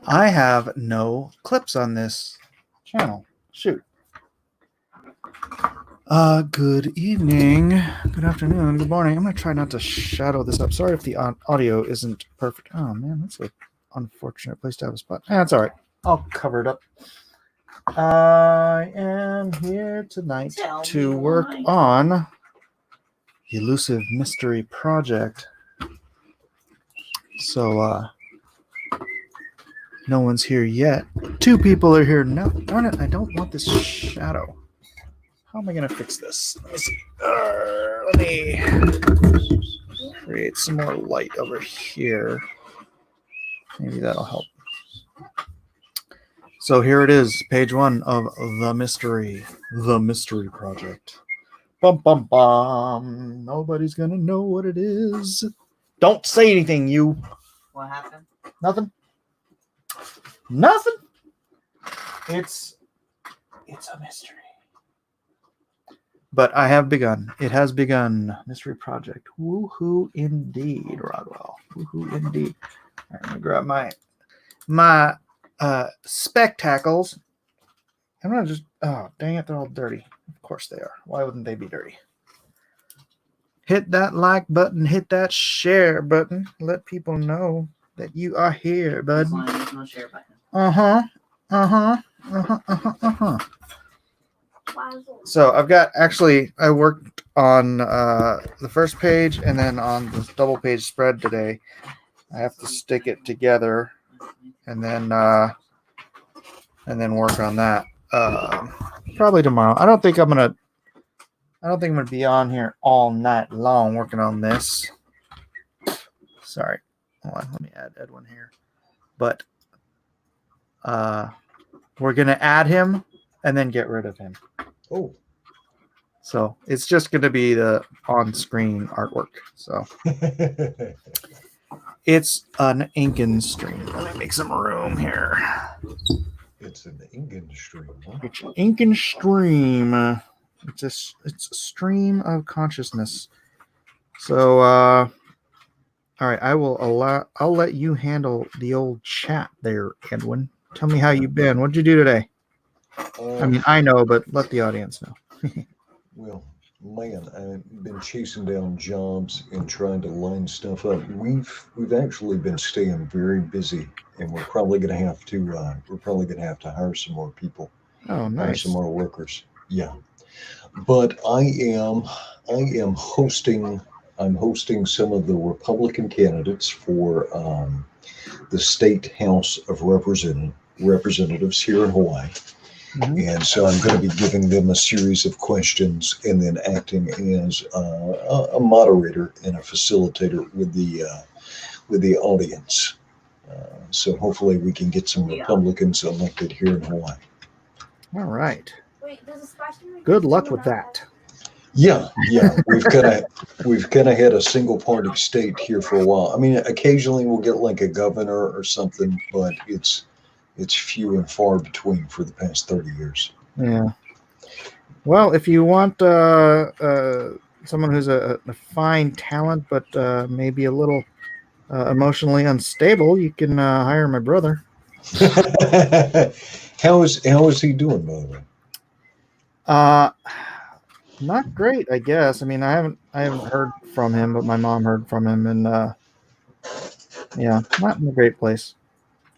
I have no clips on this channel. Shoot. Good evening, good afternoon, good morning. I'm going to try not to shadow this up. Sorry if the audio isn't perfect. Oh, man, that's an unfortunate place to have a spot. That's all right. I'll cover it up. I am here tonight to work on Elusive Mystery Project. So, no one's here yet. 2 people are here now. Darn it, I don't want this shadow. How am I going to fix this? Let me see. Let me create some more light over here. Maybe that'll help. So here it is, page 1 of The Mystery Project. Bum, bum, bum. Nobody's going to know what it is. Don't say anything, you. What happened? Nothing. Nothing. It's a mystery. But I have begun. It has begun. Mystery Project. Woohoo indeed, Rodwell. Woohoo indeed. All right, I'm gonna grab my spectacles. I'm gonna just dang it, they're all dirty. Of course they are. Why wouldn't they be dirty? Hit that like button, hit that share button. Let people know that you are here, bud. There's no share button. So I worked on the first page and then on the double page spread today. I have to stick it together and then work on that probably tomorrow. I don't think I'm gonna be on here all night long working on this. Sorry, hold on, let me add Edwin here. But we're gonna add him and then get rid of him. Oh. So it's just going to be the on-screen artwork. So it's an Incan stream. Let me make some room here. It's an Incan stream, huh? It's an Incan stream. It's a stream of consciousness. So all right, I'll let you handle the old chat there, Edwin. Tell me how you've been. What'd you do today? I mean, I know, but let the audience know. Well, man, I've been chasing down jobs and trying to line stuff up. We've actually been staying very busy, and we're probably going to have to hire some more people. Oh, nice. Hire some more workers. Yeah, but I am hosting. I'm hosting some of the Republican candidates for the State House of Representatives here in Hawaii. Mm-hmm. And so I'm going to be giving them a series of questions and then acting as a moderator and a facilitator with the audience. So hopefully we can get some Republicans elected here in Hawaii. All right. Good luck with that. Yeah. We've kind of had a single party state here for a while. I mean, occasionally we'll get like a governor or something, but it's few and far between for the past 30 years. Yeah. Well, if you want someone who's a fine talent, but maybe a little emotionally unstable, you can hire my brother. How is he doing, by the way? Not great, I guess. I mean, I haven't heard from him, but my mom heard from him, and yeah, not in a great place.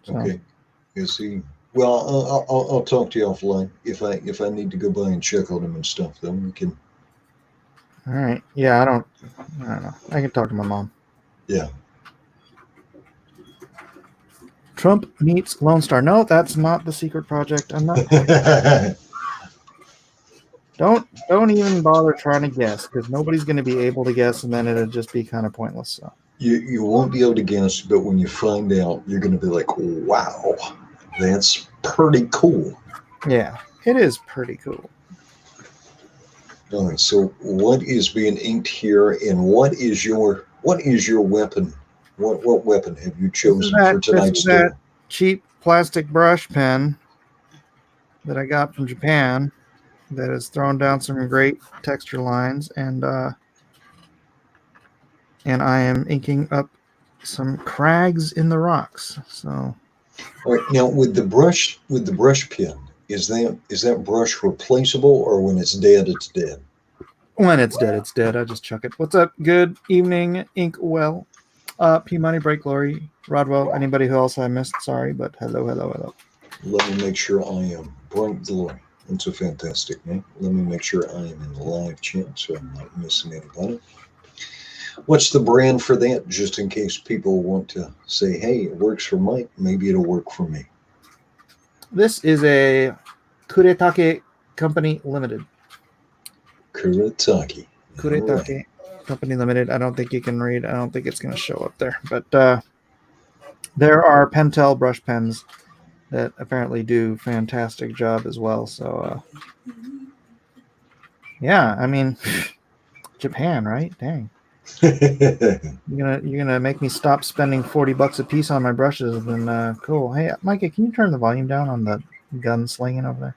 So. Okay. Is he? Well, I'll talk to you offline if I need to go by and check on him and stuff. Then we can. All right. Yeah, I don't know. I can talk to my mom. Yeah. Trump meets Lone Star. No, that's not the secret project. I'm not. Don't even bother trying to guess, because nobody's going to be able to guess, and then it'll just be kind of pointless. So. You won't be able to guess, but when you find out, you're going to be like, wow, that's pretty cool. Yeah, it is pretty cool. All right, so what is being inked here, and what is your weapon? What weapon have you chosen for tonight's day? That cheap plastic brush pen that I got from Japan that has thrown down some great texture lines, and I am inking up some crags in the rocks. So All right, now with the brush pen, is that brush replaceable, or when it's dead, it's dead? When it's dead, it's dead. I just chuck it. What's up? Good evening, Inkwell. P Money, Break Glory, Rodwell, anybody who else I missed, sorry, but hello, hello, hello. Let me make sure I am bright glory. That's a fantastic name. Let me make sure I am in the live chat so I'm not missing anybody. What's the brand for that? Just in case people want to say, hey, it works for Mike, maybe it'll work for me. This is a Kuretake Company Limited. Kuretake. Kuretake Company Limited. I don't think you can read. I don't think it's going to show up there. But there are Pentel brush pens that apparently do fantastic job as well. So yeah, I mean, Japan, right? Dang. You're gonna make me stop spending $40 a piece on my brushes, then cool. Hey, Micah, can you turn the volume down on the gun slinging over there?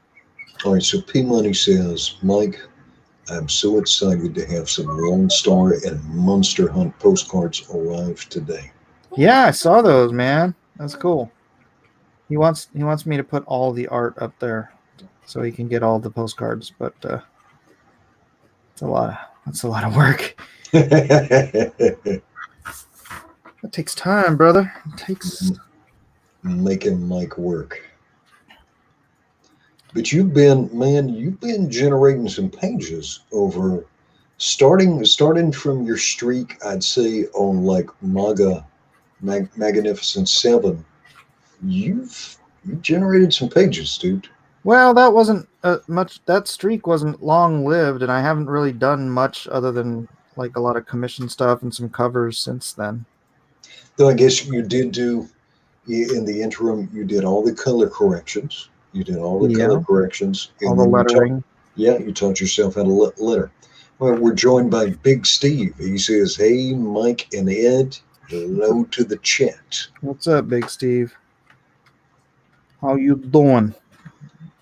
All right, so P Money says, Mike, I'm so excited to have some Lone Star and Monster Hunt postcards arrive today. Yeah, I saw those, man. That's cool. He wants me to put all the art up there so he can get all the postcards, but it's a lot. That's a lot of work. That takes time, brother. It takes Making Mike work. But you've been generating some pages over starting from your streak, I'd say on like Magnificent 7. You've generated some pages, dude. Well, that wasn't much. That streak wasn't long lived, and I haven't really done much other than like a lot of commission stuff and some covers since then. Though I guess you did do in the interim. You did all the color corrections. You did all the color Yeah, corrections, all and the then lettering. you taught yourself how to letter. Well, we're joined by Big Steve. He says, "Hey, Mike and Ed, hello to the chat." What's up, Big Steve? How you doing?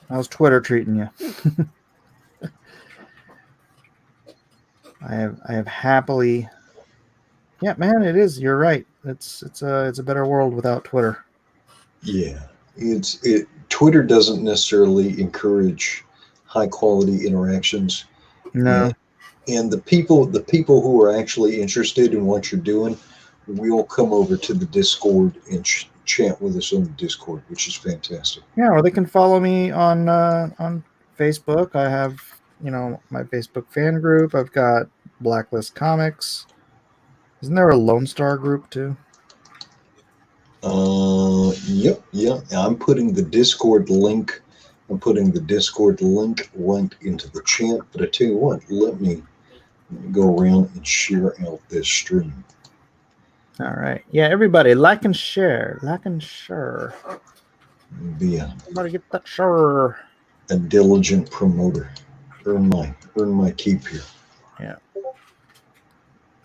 How's Twitter treating you? I have happily. Yeah, man, it is. You're right. It's a better world without Twitter. Yeah, Twitter doesn't necessarily encourage high quality interactions, No. and the people who are actually interested in what you're doing will come over to the Discord and chat with us on the Discord, which is fantastic. Yeah, or they can follow me on Facebook. I have my Facebook fan group. I've got Blacklist Comics. Isn't there a Lone Star group too? Yep. I'm putting the Discord link. I'm putting the Discord link right into the chat. But I tell you what, let me go around and share out this stream. All right. Yeah, everybody like and share. Like and share. Be Everybody get that share. a diligent promoter. Earn my keep here. Yeah.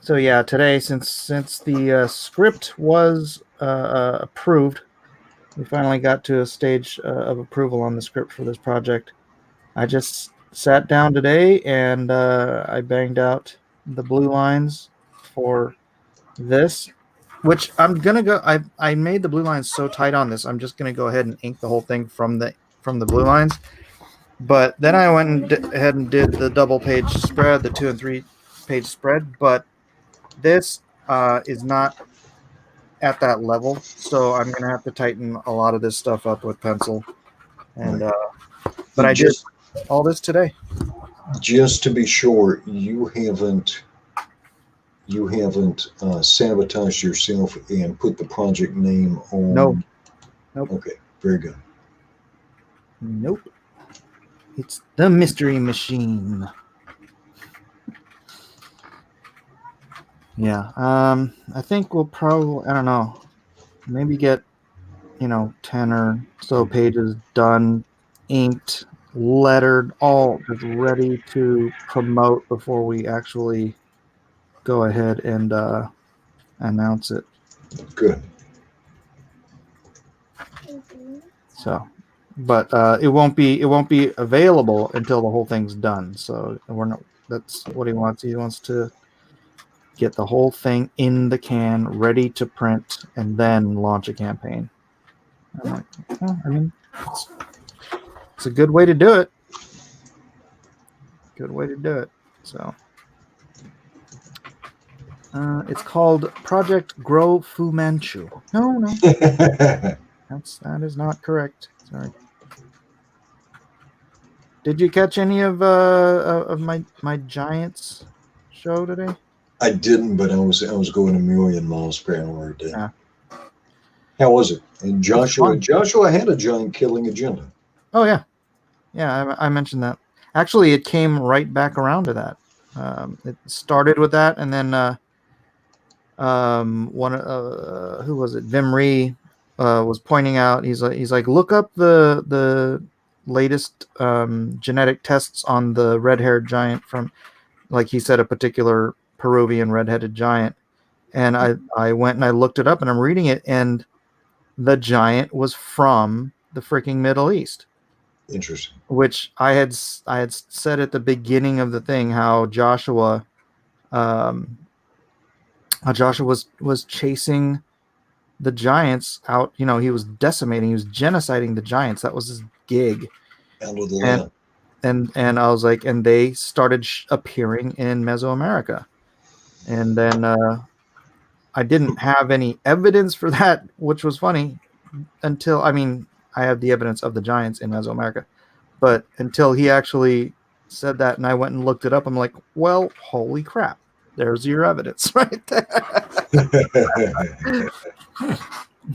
So yeah, today since the script was approved, we finally got to a stage of approval on the script for this project. I just sat down today and I banged out the blue lines for this, which I'm gonna go. I made the blue lines so tight on this. I'm just gonna go ahead and ink the whole thing from the blue lines. But then I went ahead and did the double page spread, the 2 and 3 page spread. But this is not at that level, so I'm gonna have to tighten a lot of this stuff up with pencil. And but I did all this today. Just to be sure, you haven't sabotaged yourself and put the project name on. Nope. Okay, very good. Nope. It's the Mystery Machine. Yeah. I think we'll probably, I don't know, maybe get 10 or so pages done, inked, lettered, all just ready to promote before we actually go ahead and announce it. Good. So, but it won't be available until the whole thing's done. So we're not. That's what he wants. He wants to get the whole thing in the can, ready to print, and then launch a campaign. I'm like, well, I mean, it's a good way to do it. Good way to do it. So it's called Project Grow Fu Manchu. No, that is not correct. Sorry. Did you catch any of my Giants show today? I didn't, but I was going a million miles per hour a day. Yeah. How was it? And Joshua fun. Joshua had a giant killing agenda. Oh yeah, yeah. I mentioned that. Actually, it came right back around to that. It started with that, and then who was it? Vim Ree was pointing out. He's like, look up the latest genetic tests on the red-haired giant from, like he said, a particular Peruvian red-headed giant. And I went and I looked it up, and I'm reading it, and the giant was from the freaking Middle East. Interesting. Which I had said at the beginning of the thing how Joshua was chasing the giants out. You know, he was decimating, he was genociding the giants. That was his gig. Out of the land. And I was like, and they started appearing in Mesoamerica. And then I didn't have any evidence for that, which was funny until, I mean, I have the evidence of the giants in Mesoamerica, but until he actually said that and I went and looked it up, I'm like, well, holy crap. There's your evidence right there.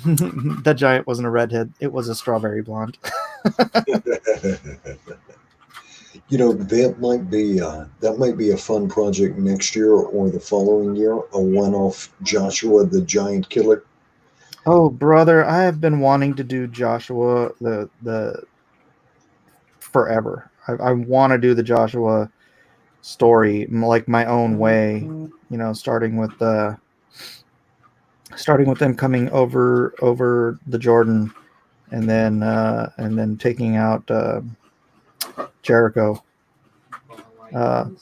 The giant wasn't a redhead. It was a strawberry blonde. You know, that might be a fun project next year or the following year, a one-off Joshua the Giant Killer. Oh, brother, I have been wanting to do Joshua the forever. I want to do the Joshua story like my own way, you know, starting with them coming over the Jordan and then taking out Jericho, the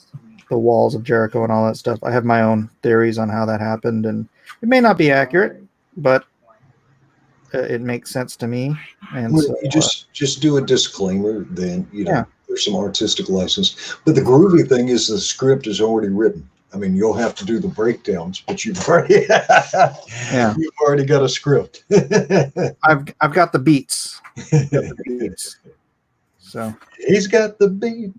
walls of Jericho and all that stuff. I have my own theories on how that happened, and it may not be accurate, but it makes sense to me. And Well, so you just do a disclaimer, then Yeah. there's some artistic license. But the groovy thing is the script is already written. I mean, you'll have to do the breakdowns, but you've already you've already got a script. I've got the beats. So He's got the beat.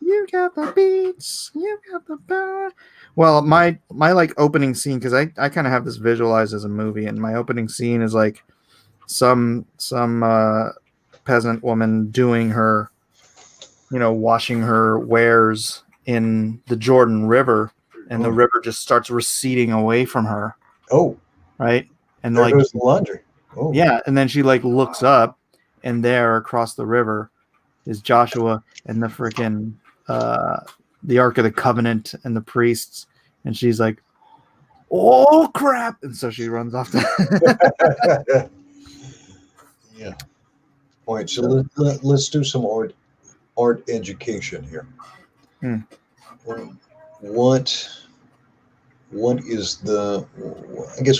you got the beats. You got the power. Well, my like opening scene, because I kind of have this visualized as a movie, and my opening scene is like some peasant woman doing her, washing her wares in the Jordan River, and the river just starts receding away from her. Oh, right, and there goes the laundry. Oh, yeah, and then she like looks up, and there across the river is Joshua and the freaking the Ark of the Covenant and the priests, and she's like, "Oh crap!" And so she runs off. Yeah. All right, so let's do some art education here. What is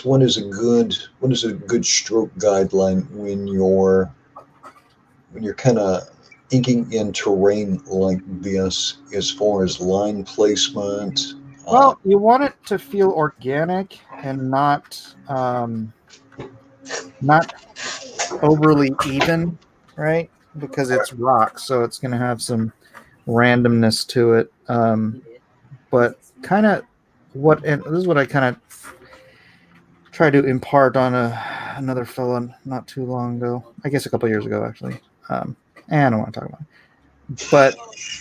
what is a good stroke guideline when you're kind of inking in terrain like this, as far as line placement? Well, you want it to feel organic and not overly even, right? Because it's rock, so it's going to have some randomness to it. But kind of and this is what I kind of tried to impart on another fellow not too long ago. I guess a couple years ago, actually. And I don't want to talk about it. But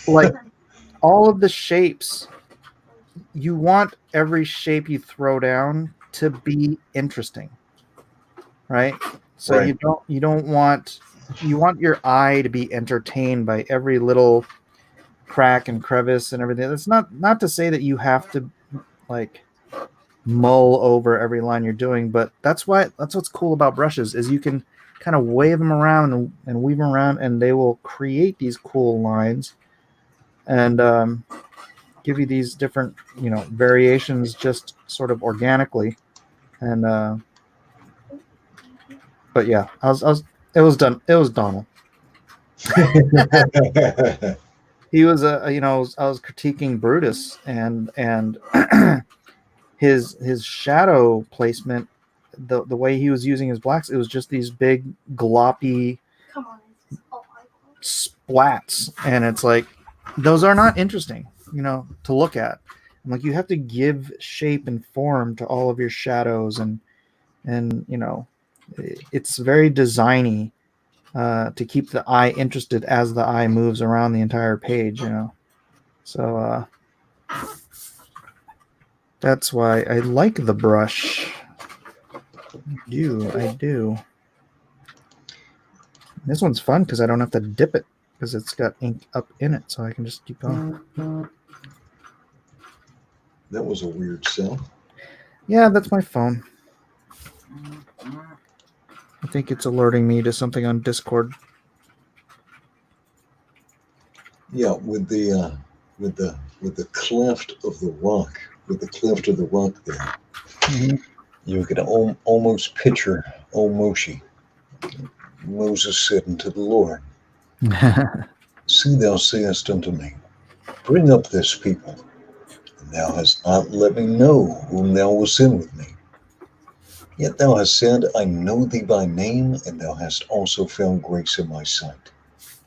like all of the shapes, you want every shape you throw down to be interesting, right? So Right. you want your eye to be entertained by every little crack and crevice and everything. That's not to say that you have to like mull over every line you're doing, but that's what's cool about brushes is you can kind of wave them around and weave them around, and they will create these cool lines and give you these different variations just sort of organically. And but yeah, I was It was done. It was Donald. He was I was critiquing Brutus and his shadow placement, the way he was using his blacks, it was just these big gloppy splats, and it's like those are not interesting, to look at. I'm like, you have to give shape and form to all of your shadows, and it's very designy to keep the eye interested as the eye moves around the entire page, so that's why I like the brush. I do. This one's fun because I don't have to dip it because it's got ink up in it, so I can just keep going. That was a weird sound. Yeah, that's my phone. I think it's alerting me to something on Discord. Yeah, with the cleft of the rock, there, Mm-hmm. you could almost picture old Moshe. Moses said unto the Lord, See, thou sayest unto me, Bring up this people, and thou hast not let me know whom thou wilt send with me. Yet thou hast said, I know thee by name, and thou hast also found grace in my sight.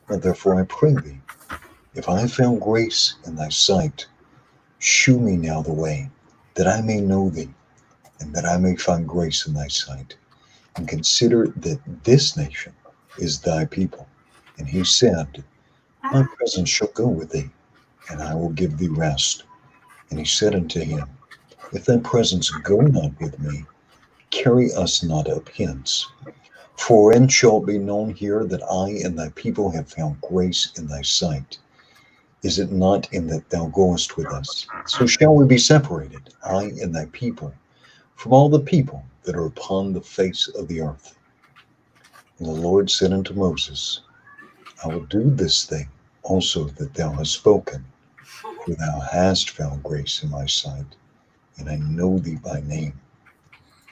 Now therefore I pray thee, if I have found grace in thy sight, shew me now the way, that I may know thee, and that I may find grace in thy sight. And consider that this nation is thy people. And he said, My presence shall go with thee, and I will give thee rest. And he said unto him, If thy presence go not with me, carry us not up hence. For when shall it be known here that I and thy people have found grace in thy sight? Is it not in that thou goest with us? So shall we be separated, I and thy people, from all the people that are upon the face of the earth. And the Lord said unto Moses, I will do this thing also that thou hast spoken, for thou hast found grace in my sight, and I know thee by name.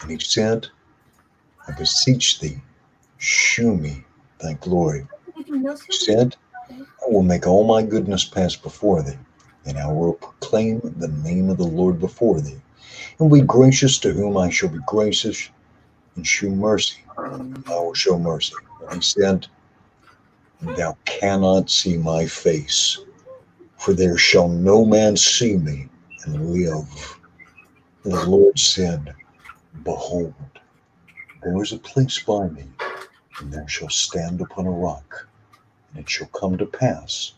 And he said, I beseech thee, shew me thy glory. He said, I will make all my goodness pass before thee, and I will proclaim the name of the Lord before thee, and be gracious to whom I shall be gracious, and shew mercy, whom I will show mercy. And he said, Thou cannot see my face, for there shall no man see me and live. And the Lord said, Behold, there is a place by me, and thou shalt stand upon a rock. And it shall come to pass,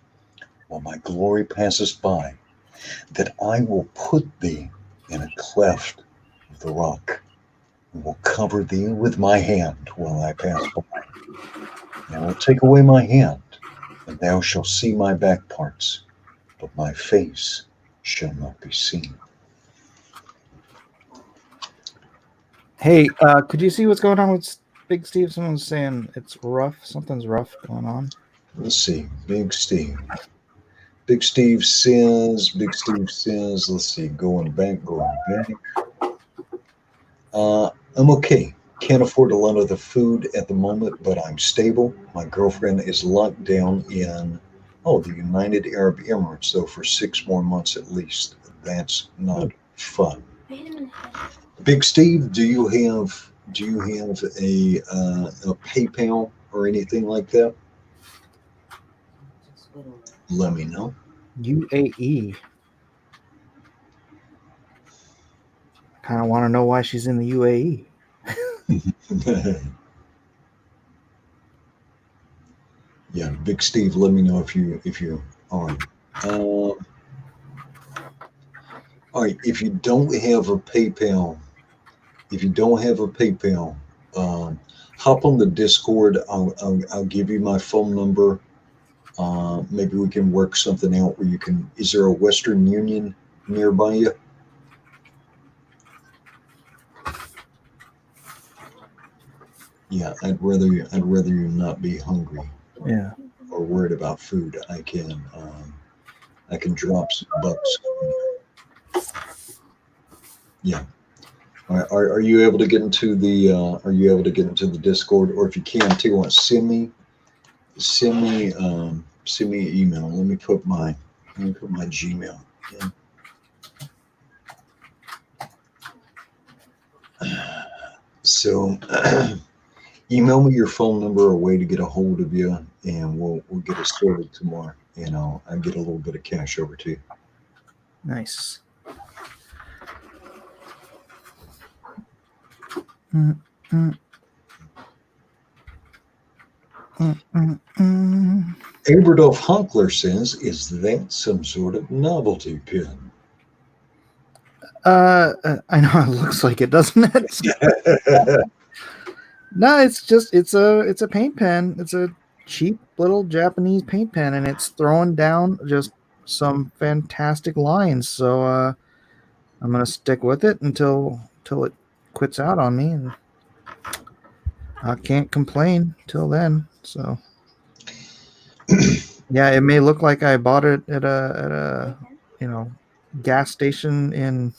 while my glory passes by, that I will put thee in a cleft of the rock, and will cover thee with my hand while I pass by. And I will take away my hand, and thou shalt see my back parts, but my face shall not be seen. Hey, could you see what's going on with Big Steve? Someone's saying it's rough. Something's rough going on. Let's see, Big Steve. Big Steve says, let's see, going back. I'm okay. Can't afford a lot of the food at the moment, but I'm stable. My girlfriend is locked down in, the United Arab Emirates, though, for 6 more months at least. That's not fun. Big Steve, do you have a PayPal or anything like that? Let me know. UAE. I kind of want to know why she's in the UAE. Yeah, Big Steve, let me know if you are. All right, if you don't have a PayPal, hop on the Discord. I'll give you my phone number. Maybe we can work something out where you can. Is there a Western Union nearby you? Yeah, I'd rather you not be hungry. Yeah. Or worried about food. I can drop some bucks. Yeah. Are you able to get into the Discord, or if you can, tell you what, send me an email. Let me put my Gmail in. So email me your phone number or a way to get a hold of you, and we'll get it sorted tomorrow. And I'll get a little bit of cash over to you. Nice. Mm, mm. Aberdolf Honkler says, "Is that some sort of novelty pin?" I know it looks like it, doesn't it? No, it's a paint pen. It's a cheap little Japanese paint pen, and it's throwing down just some fantastic lines. So I'm gonna stick with it until it quits out on me, and I can't complain till then. So yeah, it may look like I bought it at a gas station in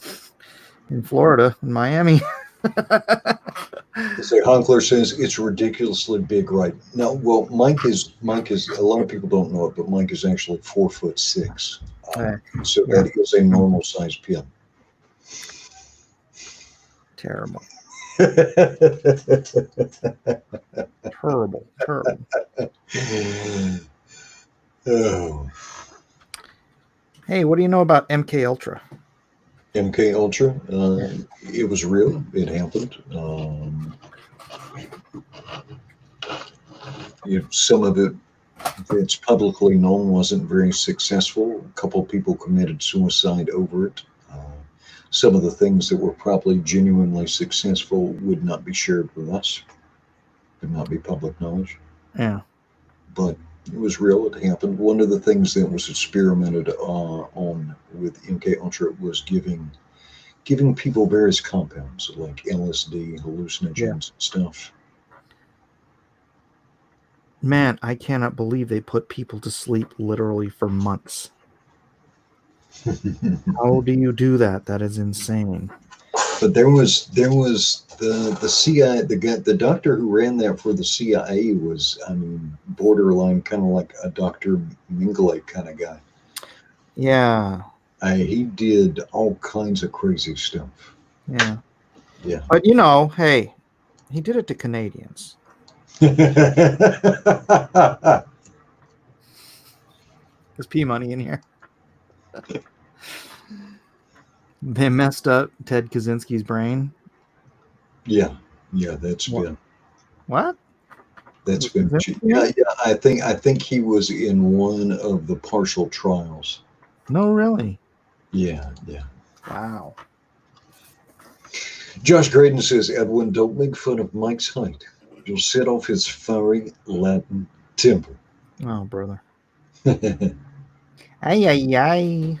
Florida, in Miami. Say Honkler says it's ridiculously big, right? No, well, Mike is a lot of people don't know it, but Mike is actually 4'6", so Yeah. that is a normal size pin. Terrible. Terrible. Oh. Hey, what do you know about MK Ultra? MK Ultra, it was real. It happened. Some of it that's publicly known wasn't very successful. A couple of people committed suicide over it. Some of the things that were probably genuinely successful would not be shared with us, would not be public knowledge. Yeah. But it was real. It happened. One of the things that was experimented on with MK Ultra was giving people various compounds like LSD, hallucinogens, and stuff. Man, I cannot believe they put people to sleep literally for months. How do you do that? That is insane. But there was the CIA, the doctor who ran that for the CIA was, I mean, borderline kind of like a Dr. Mengele kind of guy. Yeah. He did all kinds of crazy stuff. Yeah. Yeah. But hey, he did it to Canadians. There's P money in here. They messed up Ted Kaczynski's brain. Yeah, that's been. What? That's been. Yeah. I think he was in one of the partial trials. No, really. Yeah. Wow. Josh Graydon says, "Edwin, don't make fun of Mike's height. You'll set off his fiery Latin temper." Oh, brother. Ay.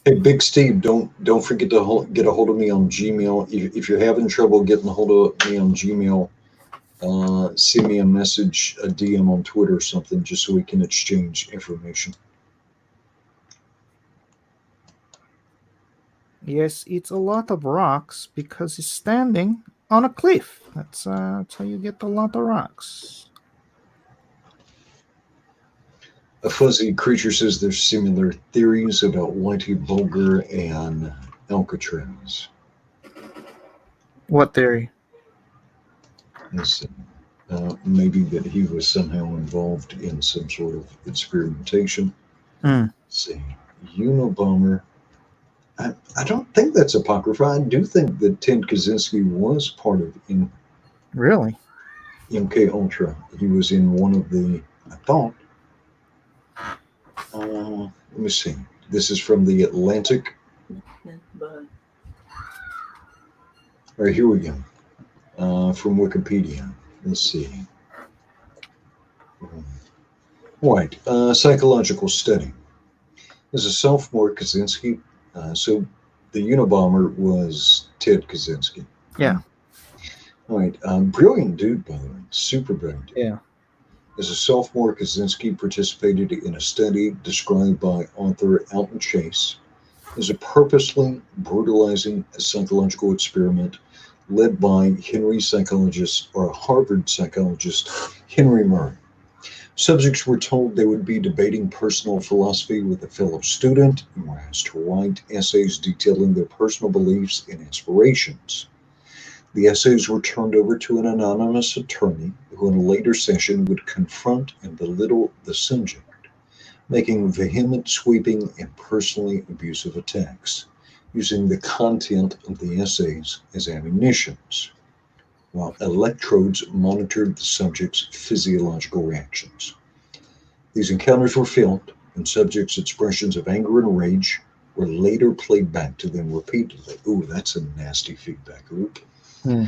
Hey, Big Steve, don't forget to get a hold of me on Gmail. If you're having trouble getting a hold of me on Gmail, send me a message, a DM on Twitter or something, just so we can exchange information. Yes, it's a lot of rocks because he's standing on a cliff. That's how you get a lot of rocks. A Fuzzy Creature says there's similar theories about Whitey Bulger and Alcatraz. What theory? Maybe that he was somehow involved in some sort of experimentation. Mm. Let's see. Unabomber. I don't think that's Apocrypha. I do think that Ted Kaczynski was part of Really? MK Ultra. He was in one of the, I thought. Let me see. This is from the Atlantic. All right, here we go. From Wikipedia. Let's see. Right. Psychological study. As a sophomore, Kaczynski. So the Unabomber was Ted Kaczynski. Yeah. All right. Brilliant dude, by the way. Super brilliant dude. Yeah. As a sophomore, Kaczynski participated in a study described by author Alton Chase is a purposely brutalizing psychological experiment led by Harvard psychologist Henry Murray. Subjects were told they would be debating personal philosophy with a fellow student and were asked to write essays detailing their personal beliefs and aspirations. The essays were turned over to an anonymous attorney who, in a later session, would confront and belittle the subject, making vehement, sweeping, and personally abusive attacks, using the content of the essays as ammunitions, while electrodes monitored the subject's physiological reactions. These encounters were filmed, and subjects' expressions of anger and rage were later played back to them repeatedly. Ooh, that's a nasty feedback loop. Hmm.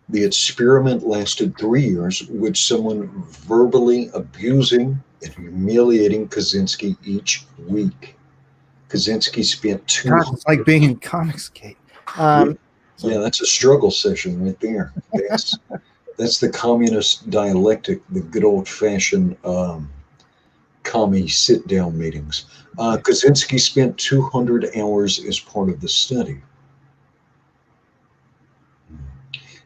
The experiment lasted 3 years, with someone verbally abusing and humiliating Kaczynski each week. Kaczynski spent Gosh, it's like 200. being in Comicsgate. Yeah, So, yeah, that's a struggle session right there. That's the communist dialectic, the good old fashioned commie sit down meetings. Kaczynski spent 200 hours as part of the study.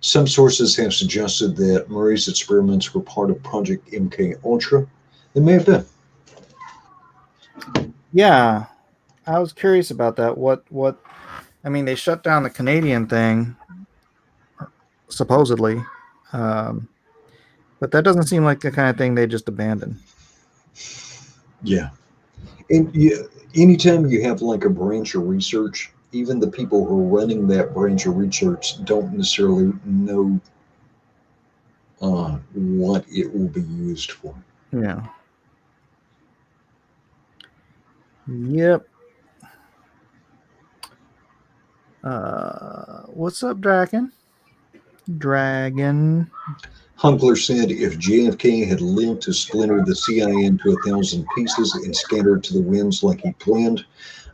Some sources have suggested that Murray's experiments were part of Project MK Ultra. They may have been. yeah, I was curious about that. I mean, they shut down the Canadian thing, supposedly. Um, but that doesn't seem like the kind of thing they just abandon. Yeah. And anytime you have like a branch of research, even the people who are running that branch of research don't necessarily know what it will be used for. Yeah. Yep. What's up, Dragon? Dragon. Hunkler said if JFK had lived to splinter the CIA into 1,000 pieces and scatter it to the winds like he planned,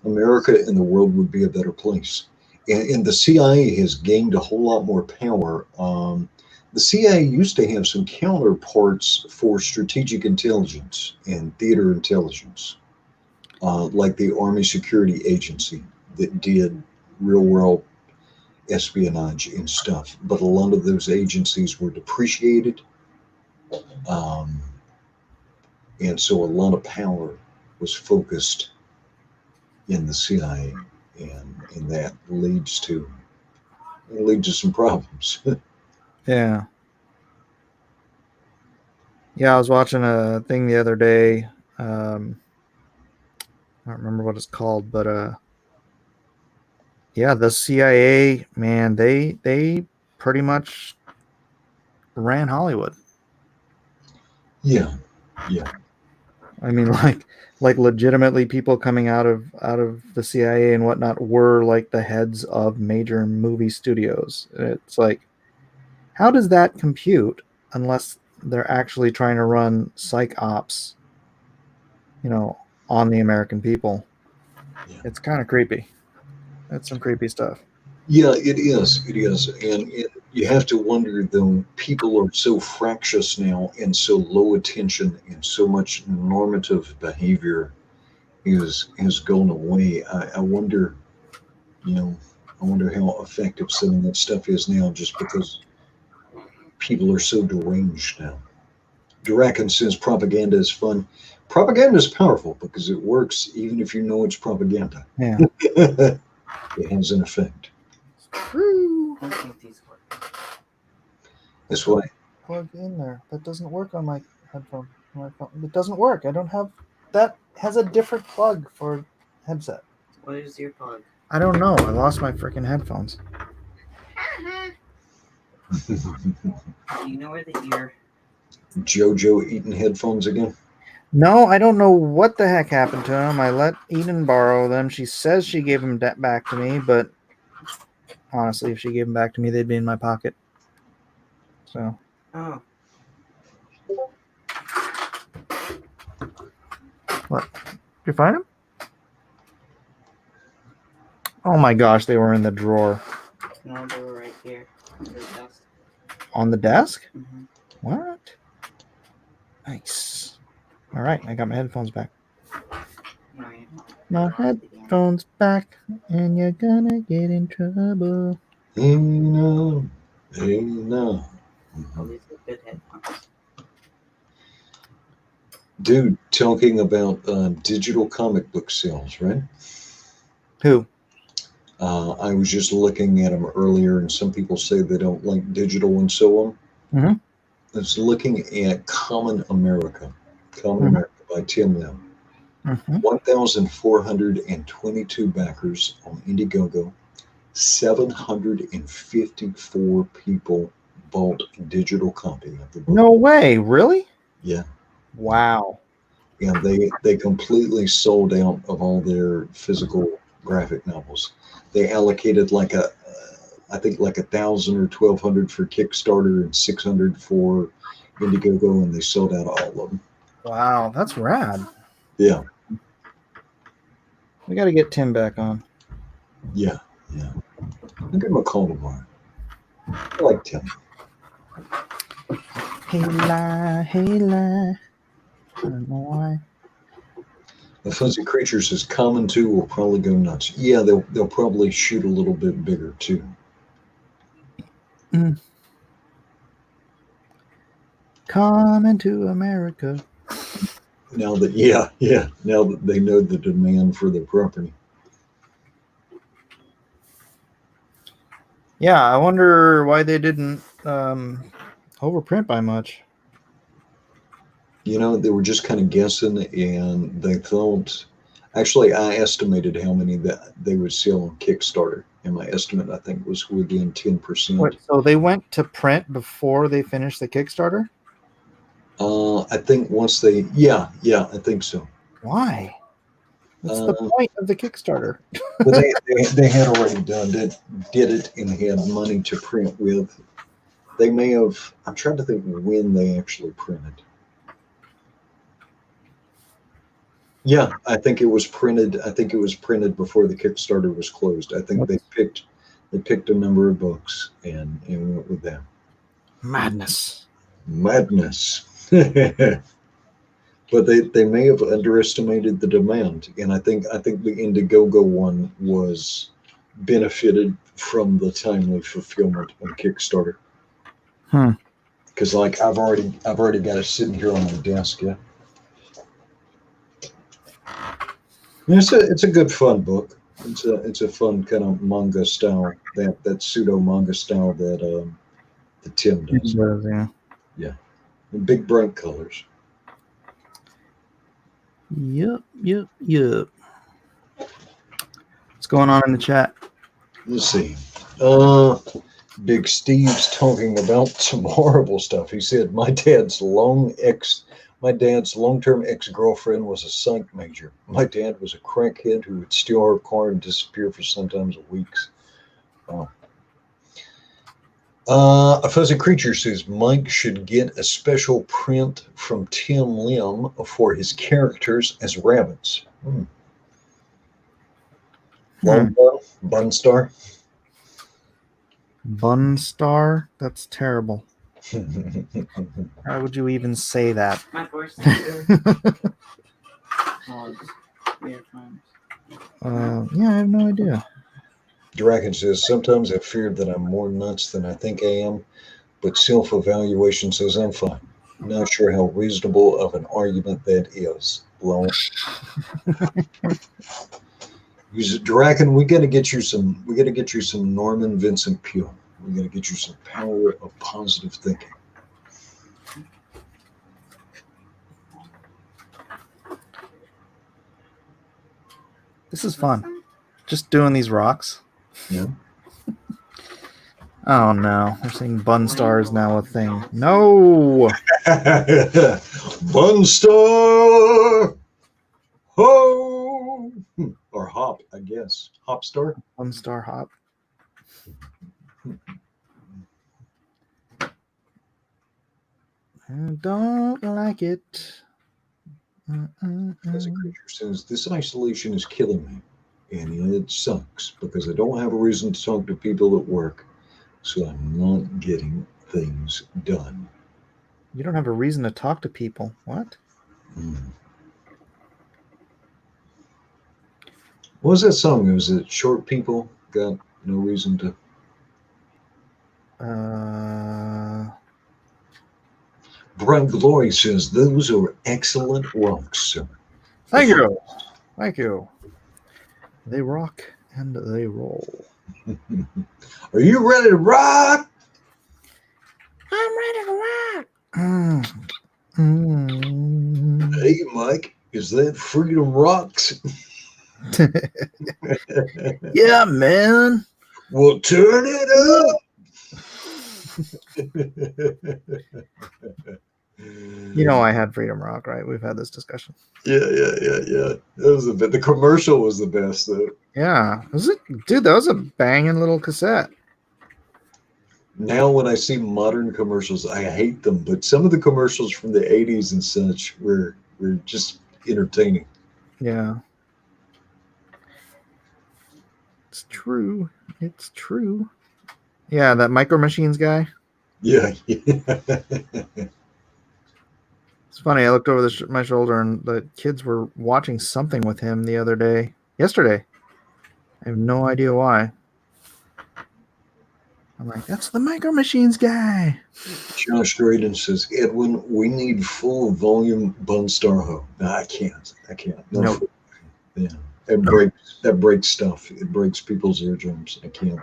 America and the world would be a better place. And the CIA has gained a whole lot more power. The CIA used to have some counterparts for strategic intelligence and theater intelligence, like the Army Security Agency that did real world espionage and stuff. But a lot of those agencies were depreciated, um, and so a lot of power was focused in the CIA, and that leads to some problems. Yeah. Yeah, I was watching a thing the other day. I don't remember what it's called, but yeah, the CIA, man, they pretty much ran Hollywood. Yeah, yeah, I mean, like legitimately, people coming out of the CIA and whatnot were like the heads of major movie studios. It's like, how does that compute unless they're actually trying to run psych ops, on the American people? yeah. It's kind of creepy. That's some creepy stuff. Yeah, it is. It is. And you have to wonder, though, people are so fractious now and so low attention and so much normative behavior has gone away. I wonder, you know, I wonder how effective some of that stuff is now just because people are so deranged now. Durakin says propaganda is fun. Propaganda is powerful because it works even if you know it's propaganda. Yeah. It has an effect. True. I don't think these work. That's why. Plug in there. That doesn't work on my headphone. My phone. It doesn't work. I don't have. That has a different plug for headset. What is your plug? I don't know. I lost my freaking headphones. Do you know where the ear? Jojo eating headphones again. No, I don't know what the heck happened to them. I let Eden borrow them. She says she gave them back to me, but honestly, if she gave them back to me, they'd be in my pocket. So. Oh. What? Did you find them? Oh my gosh, they were in the drawer. No, they were right here. The desk. On the desk? Mm-hmm. What? Nice. All right, I got my headphones back. No, you're not. My They're off again. smartphone's back, and you're gonna get in trouble. Hey now, hey now. Oh, these are good headphones. Dude, talking about digital comic book sales, right? Who? I was just looking at them earlier, and some people say they don't like digital and so on. Mm-hmm. I was looking at Common America, Common Mhm. America by Tim Lim. Mm-hmm. 1,422 backers on Indiegogo. 754 people bought a digital copy of the book. No way, really? Yeah. Wow. And they completely sold out of all their physical graphic novels. They allocated I think like 1,000 or 1,200 for Kickstarter and 600 for Indiegogo, and they sold out all of them. Wow, that's rad. Yeah, We got to get Tim back on. yeah. I'll give him a call tomorrow. I like Tim. Hey, lie, hey, lie. I don't know why. The Fuzzy Creature says Common 2 will probably go nuts. Yeah, they'll probably shoot a little bit bigger too. Coming to America. Now that now that they know the demand for their property. Yeah, I wonder why they didn't overprint by much. You know, they were just kind of guessing, and they thought. Actually, I estimated how many that they would sell on Kickstarter, and my estimate I think was within 10%. Wait, so they went to print before they finished the Kickstarter? I think once I think so. Why? What's the point of the Kickstarter? But they had already did it, and had money to print with. They may have. I'm trying to think when they actually printed. Yeah, I think it was printed. I think it was printed before the Kickstarter was closed. I think they picked a number of books and went with that. Madness. But they may have underestimated the demand, and I think the Indiegogo one was benefited from the timely fulfillment on Kickstarter. Because like I've already got it sitting here on my desk. Yeah. It's a good fun book. It's a fun kind of manga style, that pseudo manga style that Tim does. Yeah. And big bright colors. Yep. What's going on in the chat? Let's see. Big Steve's talking about some horrible stuff. He said my dad's long-term ex-girlfriend was a psych major. My dad was a crackhead who would steal her car and disappear for sometimes weeks. Oh. A Fuzzy Creature says Mike should get a special print from Tim Lim for his characters as rabbits. Bunstar. Bunstar? That's terrible. How would you even say that? My first earphones. Yeah, I have no idea. Dragon says, sometimes I feared that I'm more nuts than I think I am, but self-evaluation says I'm fine. Not sure how reasonable of an argument that is. Lol. Dragon, we gotta get you some Norman Vincent Peale. We gotta get you some power of positive thinking. This is fun. Just doing these rocks. Yeah. Oh no, they're saying Bunstar is now a thing. No. Bunstar. Ho. Or Hop, I guess. Hopstar. Bunstar Hop. I don't like it. As a creature says, this isolation is killing me, and it sucks because I don't have a reason to talk to people at work, so I'm not getting things done. You don't have a reason to talk to people. What? What was that song? Was it Short People Got No Reason to? Bright Glory says those are excellent rocks, sir. Thank you. Thank you. They rock and they roll. Are you ready to rock? I'm ready to rock. Mm. Hey, Mike, is that Freedom Rocks? Yeah, man. Well, turn it up. You know I had Freedom Rock, right? We've had this discussion. Yeah. That was the bit. The commercial was the best, though. Yeah. Was it? Dude, that was a banging little cassette. Now, when I see modern commercials, I hate them. But some of the commercials from the '80s and such were just entertaining. Yeah. It's true. It's true. Yeah, that Micro Machines guy. Yeah. It's funny. I looked over my shoulder, and the kids were watching something with him yesterday. I have no idea why. I'm like, that's the Micro Machines guy. Josh Graydon says, Edwin, we need full volume Bun Starho. No, I can't. No. Nope. Yeah. That breaks stuff. It breaks people's eardrums. I can't.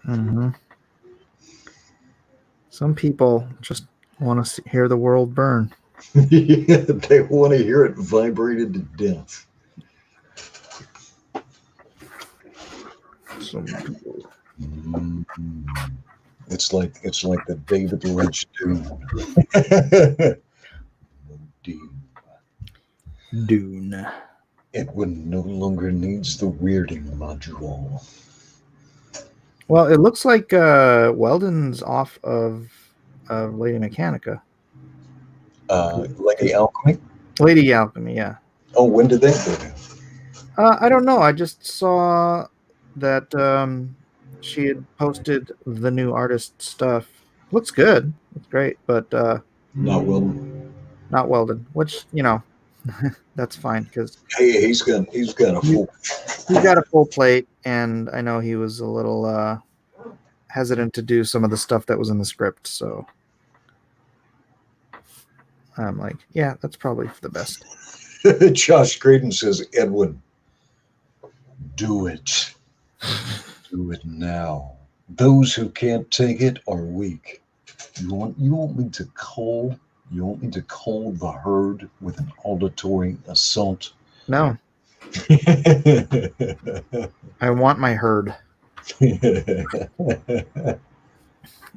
Mm-hmm. Some people just want to hear the world burn. Yeah, they want to hear it vibrated to death. Some people. Mm-hmm. It's like the David Lynch Dune. Edwin no longer needs the weirding module. Well, it looks like Weldon's off of Lady Mechanica. Lady Alchemy? Lady Alchemy, yeah. Oh, when did that go down? I don't know. I just saw that she had posted the new artist stuff. Looks good. It's great, but Not Weldon. not Weldon. Which, you know, that's fine because Hey, he's got a full. He's got a full plate, and I know he was a little hesitant to do some of the stuff that was in the script. So I'm like, yeah, that's probably for the best. Josh Graydon says, Edwin, do it. Do it now. Those who can't take it are weak. You want me to call the herd with an auditory assault? No, I want my herd.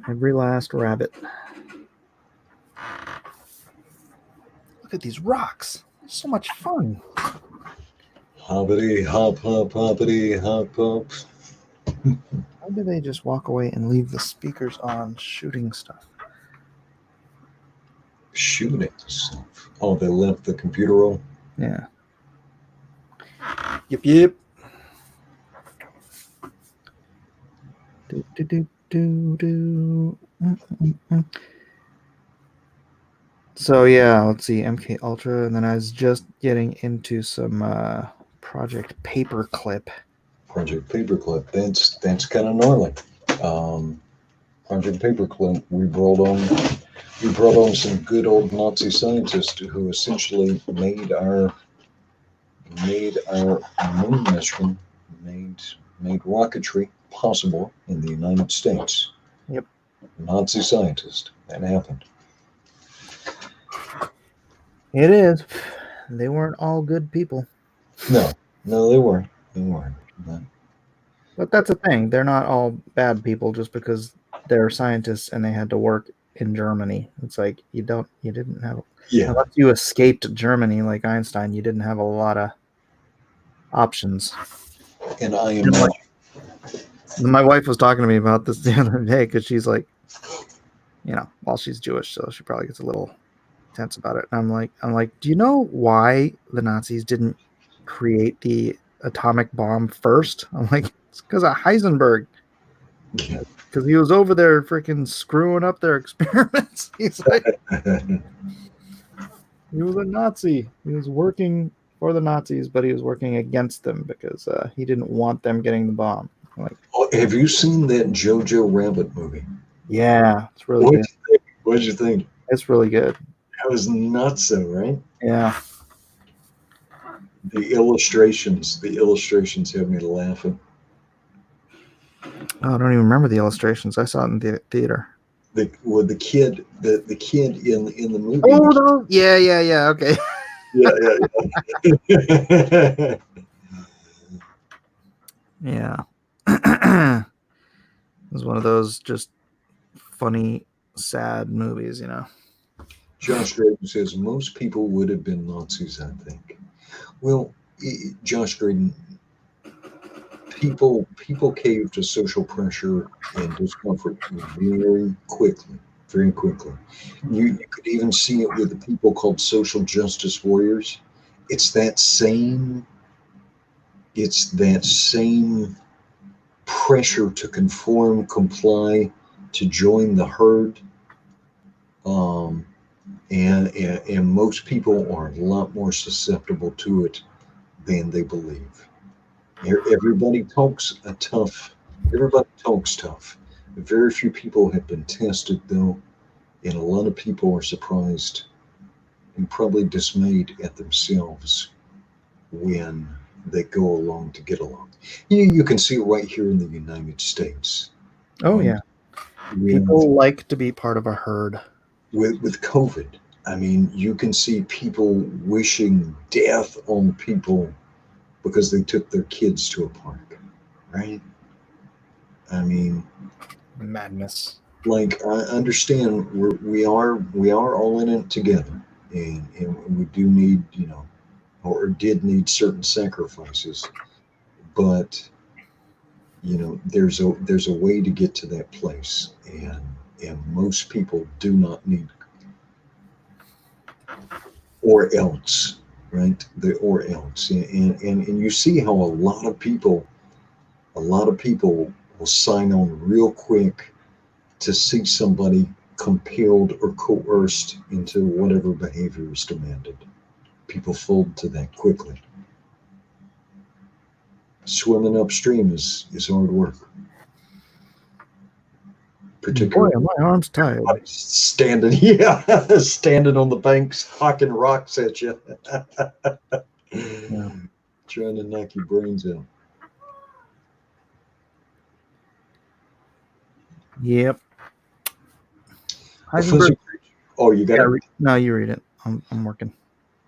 Every last rabbit. Look at these rocks. So much fun. Hoppity hop hop hoppity hop hop. How do they just walk away and leave the speakers on shooting stuff? Shooting stuff. Oh, they left the computer on? Yeah. Yep. Do. So yeah, let's see, MK Ultra, and then I was just getting into some Project Paperclip. Project Paperclip. That's kind of gnarly. Project Paperclip. We brought on some good old Nazi scientists who essentially made our moon mission, made rocketry possible in the United States. Yep. Nazi scientist. That happened. It is. They weren't all good people. No, they weren't. But that's the thing. They're not all bad people just because they're scientists and they had to work in Germany. It's like you didn't have. Yeah. Unless you escaped Germany like Einstein, you didn't have a lot of options. And I am not. My wife was talking to me about this the other day because she's like, well, she's Jewish, so she probably gets a little tense about it. And I'm like, do you know why the Nazis didn't create the atomic bomb first? I'm like, it's because of Heisenberg. Because he was over there freaking screwing up their experiments. He's like, he was a Nazi. He was working for the Nazis, but he was working against them because he didn't want them getting the bomb. Like, Oh, have you seen that Jojo Rabbit movie? yeah, it's really What'd good. you think? What'd you think? It's really good. That was nuts, though, right? Yeah. The illustrations have me laughing. Oh, I don't even remember the illustrations. I saw it in the theater. The kid, the kid in the movie. Oh no! Yeah. Okay. Yeah. Yeah. It was one of those just funny, sad movies, you know. Josh Graydon says most people would have been Nazis, I think. Well, Josh Graydon, people cave to social pressure and discomfort very quickly, very quickly. You could even see it with the people called social justice warriors. It's that same it's that same pressure to conform, comply, to join the herd. Um, and most people are a lot more susceptible to it than they believe. Everybody talks a tough. Everybody talks tough. Very few people have been tested, though, and a lot of people are surprised and probably dismayed at themselves when they go along to get along. You can see it right here in the United States. Oh When, yeah. with, People like to be part of a herd. with COVID, I mean, you can see people wishing death on people because they took their kids to a park, right? I mean, Madness. like I understand we are all in it together, and we do need or did need certain sacrifices, but there's a way to get to that place, and most people do not need or else, right? The or else, and you see how a lot of people will sign on real quick to see somebody compelled or coerced into whatever behavior is demanded. People fold to that quickly. Swimming upstream is hard work, Boy, particularly are my arms tired. standing, yeah, standing on the banks, hocking rocks at you, Yeah. trying to knock your brains out. Yep. A Heisenberg. fuzzy creature. Oh, you got Yeah. it. No, you read it. I'm working.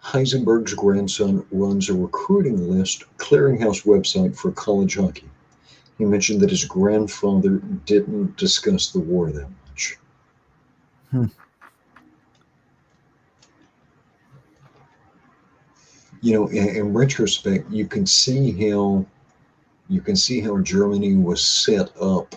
Heisenberg's grandson runs a recruiting list clearinghouse website for college hockey. He mentioned that his grandfather didn't discuss the war that much. Hmm. In retrospect, you can see how Germany was set up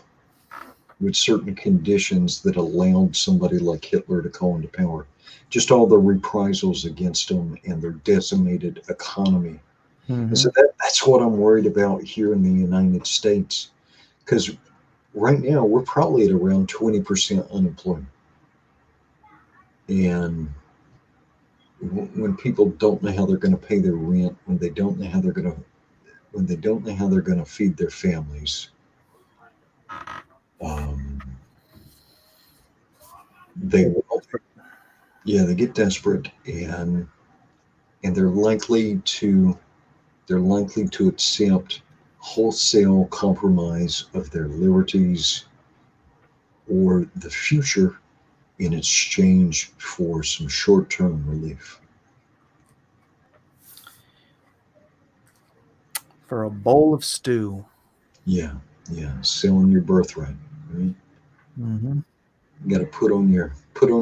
with certain conditions that allowed somebody like Hitler to come into power. Just all the reprisals against them and their decimated economy. And Mm-hmm. so that's what I'm worried about here in the United States. Because right now, we're probably at around 20% unemployment. And when people don't know how they're going to pay their rent, when they don't know how they're going to feed their families, um, they they get desperate, and they're likely to accept wholesale compromise of their liberties or the future in exchange for some short-term relief. For a bowl of stew. Yeah, selling your birthright. Right? Mm-hmm. You got to put on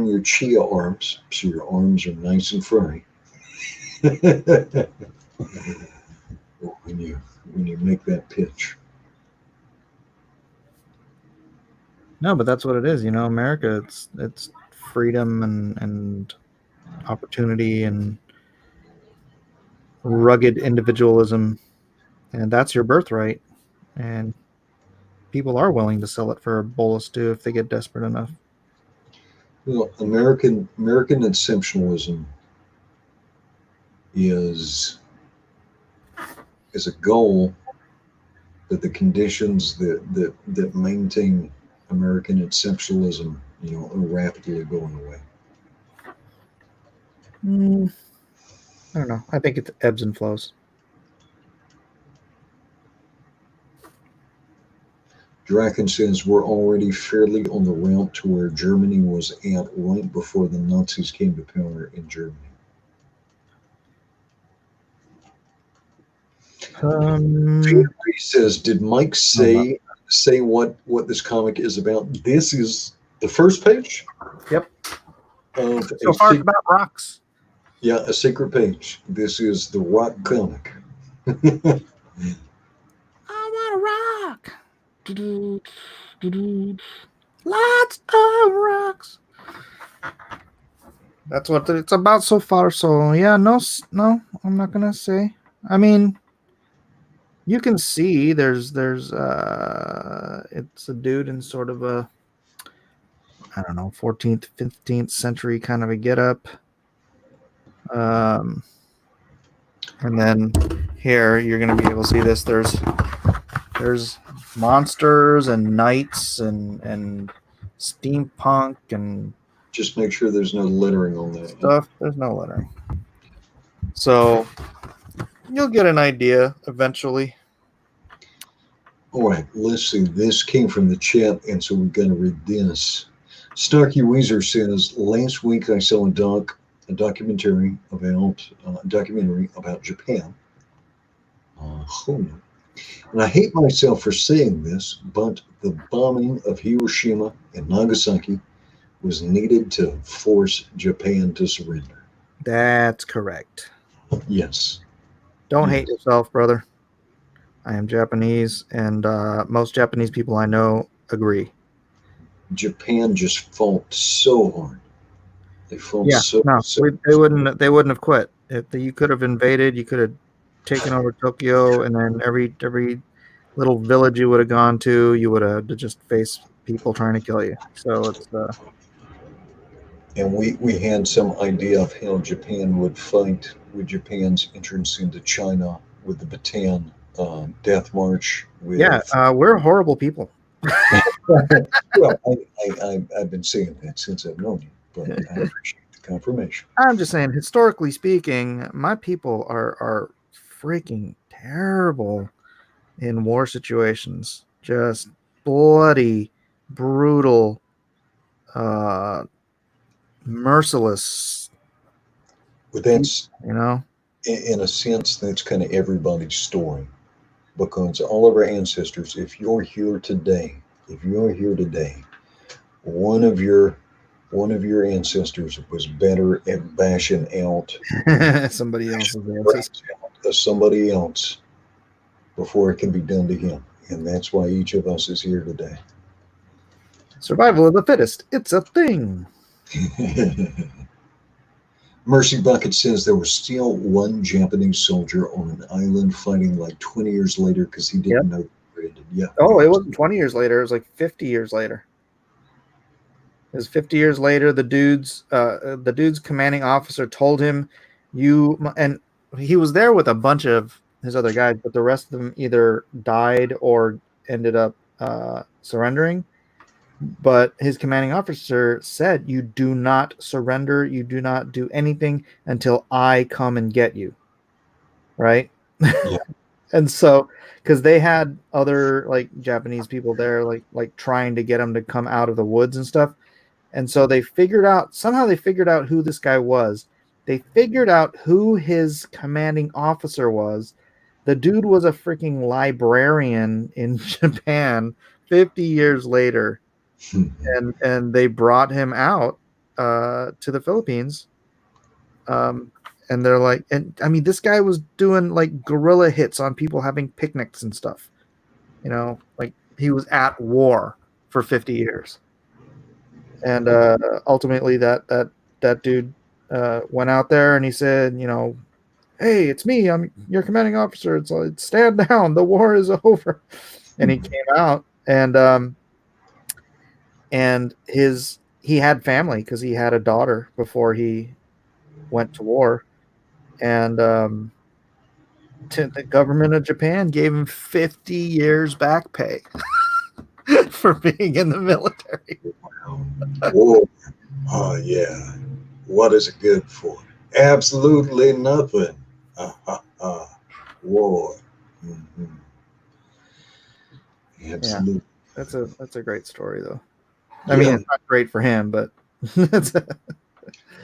your chia arms so your arms are nice and furry. when you make that pitch. No, but that's what it is. America. It's freedom and opportunity and rugged individualism, and that's your birthright. And people are willing to sell it for a bowl of stew if they get desperate enough. Well, American exceptionalism is as a goal, but the conditions that maintain American exceptionalism, are rapidly going away. Mm, I don't know. I think it ebbs and flows. Draken says we're already fairly on the route to where Germany was at right before the Nazis came to power in Germany. Um, He says, "Did Mike say what this comic is about?" This is the first page Yep. of So far, it's about rocks. a secret page. This is the rock comic. I want a rock. Do-do, do-do. Lots of rocks. That's what it's about so far. So yeah, no, I'm not gonna say. I mean, you can see there's it's a dude in sort of a, I don't know, 14th 15th century kind of a getup. Um, and then here you're gonna be able to see this. There's monsters and knights and steampunk and Just make sure there's no lettering on that. stuff. There's no lettering. So you'll get an idea eventually. All right, let's see. This came from the chat, and so we're going to read this. Starkey Weezer says, "Last week I saw a documentary about Japan. And I hate myself for saying this, but the bombing of Hiroshima and Nagasaki was needed to force Japan to surrender." That's correct. Yes. Don't Yes. hate yourself, brother. I am Japanese, and most Japanese people I know agree. Japan just fought so hard. They fought Yeah, no, so they wouldn't have quit. If you could have invaded, you could have taken over Tokyo, and then every little village you would have gone to, you would have just faced people trying to kill you. So it's And we had some idea of how Japan would fight with Japan's entrance into China with the Bataan Death March. we're horrible people. Well, I've been saying that since I've known you, but I appreciate the confirmation. I'm just saying, historically speaking, my people are freaking terrible in war situations. Just bloody, brutal, uh, merciless. But that's, You know, in a sense, that's kind of everybody's story, because all of our ancestors, if you're here today, one of your ancestors was better at bashing out somebody else's brains out of somebody else before it can be done to him. And that's why each of us is here today. Survival of the fittest. It's a thing. Mercy Bucket says there was still one Japanese soldier on an island fighting like 20 years later because he didn't know. Yeah. Oh, it wasn't 20 years later. It was like 50 years later. It was 50 years later. The dude's commanding officer told him, and he was there with a bunch of his other guys, but the rest of them either died or ended up surrendering. But his commanding officer said, "You do not surrender. You do not do anything until I come and get you." Right? Yeah. And so, because they had other like Japanese people there, like trying to get him to come out of the woods and stuff. And so they figured out who this guy was. They figured out who his commanding officer was. The dude was a freaking librarian in Japan 50 years later. And they brought him out to the Philippines. And they're like, and I mean, this guy was doing like guerrilla hits on people having picnics and stuff. Like he was at war for 50 years. And ultimately that dude went out there and he said, "Hey, it's me. I'm your commanding officer. It's like, stand down. The war is over." And he came out and he had family because he had a daughter before he went to war. And The government of Japan gave him 50 years back pay for being in the military. Whoa. Oh, yeah. What is it good for? Absolutely nothing. War. Mhm. Absolutely. That's a great story though. I mean, it's not great for him, but that's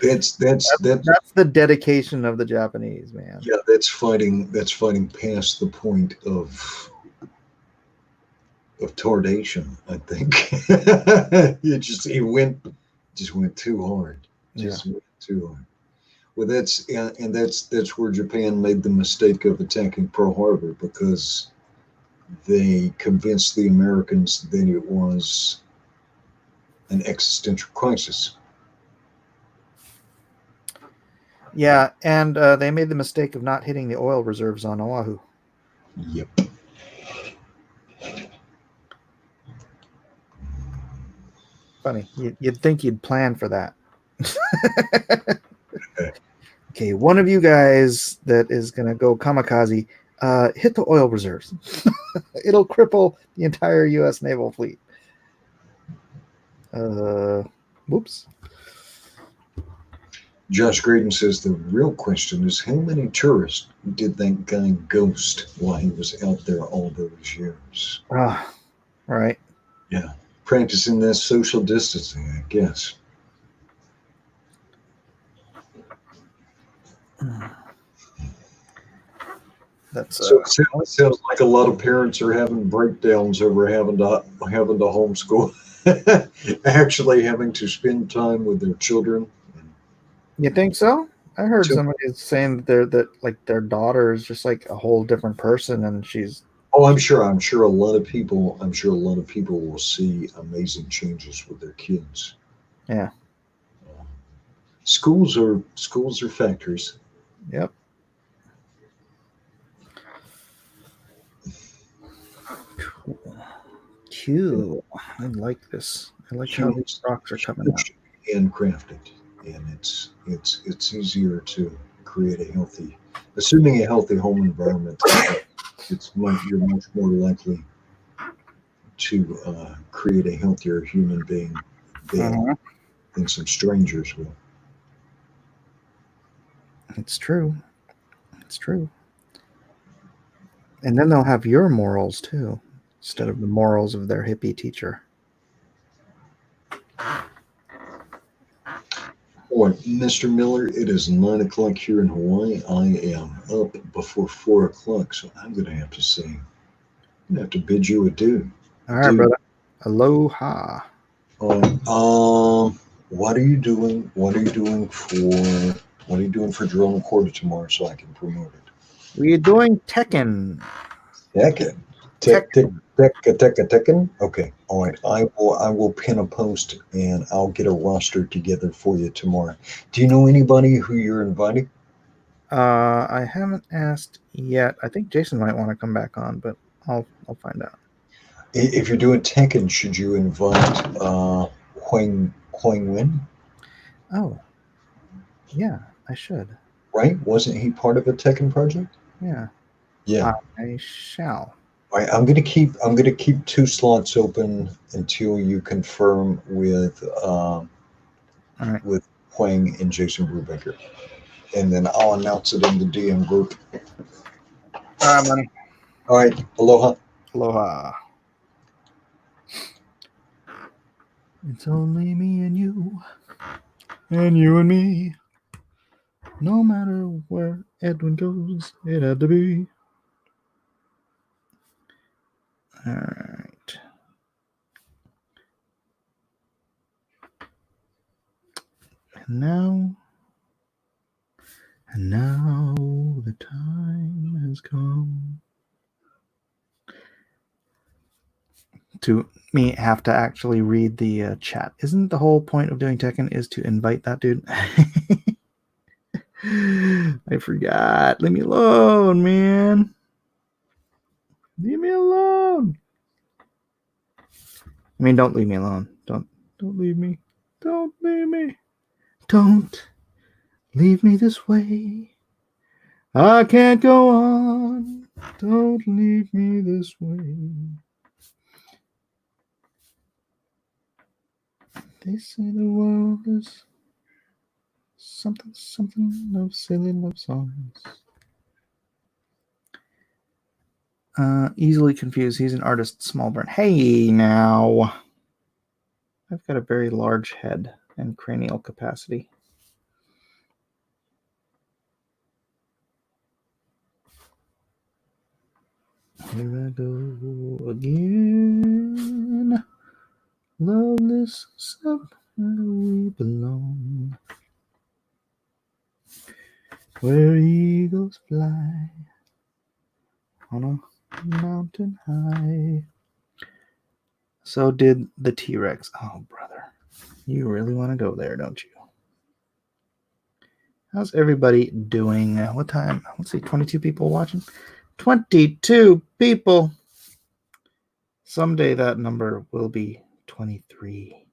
That's the dedication of the Japanese, man. yeah, that's fighting past the point of tardation, I think. He went too hard. Went too hard. Well, that's where Japan made the mistake of attacking Pearl Harbor, because they convinced the Americans that it was an existential crisis. Yeah, and they made the mistake of not hitting the oil reserves on Oahu. Yep. Funny. You'd think you'd plan for that. Okay, one of you guys that is going to go kamikaze, hit the oil reserves. It'll cripple the entire U.S. naval fleet. Whoops. Josh Graydon says the real question is, how many tourists did that guy ghost while he was out there all those years? Right. Yeah, practicing that social distancing, I guess. That's So it sounds like a lot of parents are having breakdowns over having to homeschool, actually having to spend time with their children. You think so? I heard somebody saying that like their daughter is just like a whole different person, and she's. Oh, I'm sure a lot of people will see amazing changes with their kids. Yeah. Schools are factories. Yep. Cool. I like this. I like how these rocks are coming out. Handcrafted, and it's easier to create a healthy, assuming a healthy home environment. You're much more likely to create a healthier human being than some strangers will. It's true. It's true. And then they'll have your morals too, instead of the morals of their hippie teacher. Or, Mr. Miller, it is 9 o'clock here in Hawaii. I am up before 4 o'clock, so I'm going to have to say, I'm going to have to bid you adieu. All right, brother. Aloha. What are you doing? What are you doing for Drill and Quarter tomorrow, so I can promote it? We're doing Tekken. Tekken. Tekken. Okay. All right. I will pin a post and I'll get a roster together for you tomorrow. Do you know anybody who you're inviting? I haven't asked yet. I think Jason might want to come back on, but I'll find out. If you're doing Tekken, should you invite Huang Wen? Oh, yeah, I should. Right? Wasn't he part of a Tekken project? Yeah. Yeah. I shall. All right, I'm gonna keep 2 slots open until you confirm with with Huang and Jason Brubaker, and then I'll announce it in the DM group. All right, money. All right, aloha. Aloha. It's only me and you and me. No matter where Edwin goes, it had to be. All right. And now the time has come to me have to actually read the chat. Isn't the whole point of doing Tekken is to invite that dude? I forgot. Leave me alone, man. Leave me alone. I mean, don't leave me alone. Don't leave me. Don't leave me. Don't leave me this way. I can't go on. Don't leave me this way. They say the world is something, something of silly love songs. Easily confused. He's an artist, small burn. Hey, now. I've got a very large head and cranial capacity. Here I go again. Loveless, somewhere we belong. Where eagles fly on a mountain high. So did the T-Rex. Oh, brother. You really want to go there, don't you? How's everybody doing? What time? Let's see, 22 people watching. 22 people. Someday that number will be 23.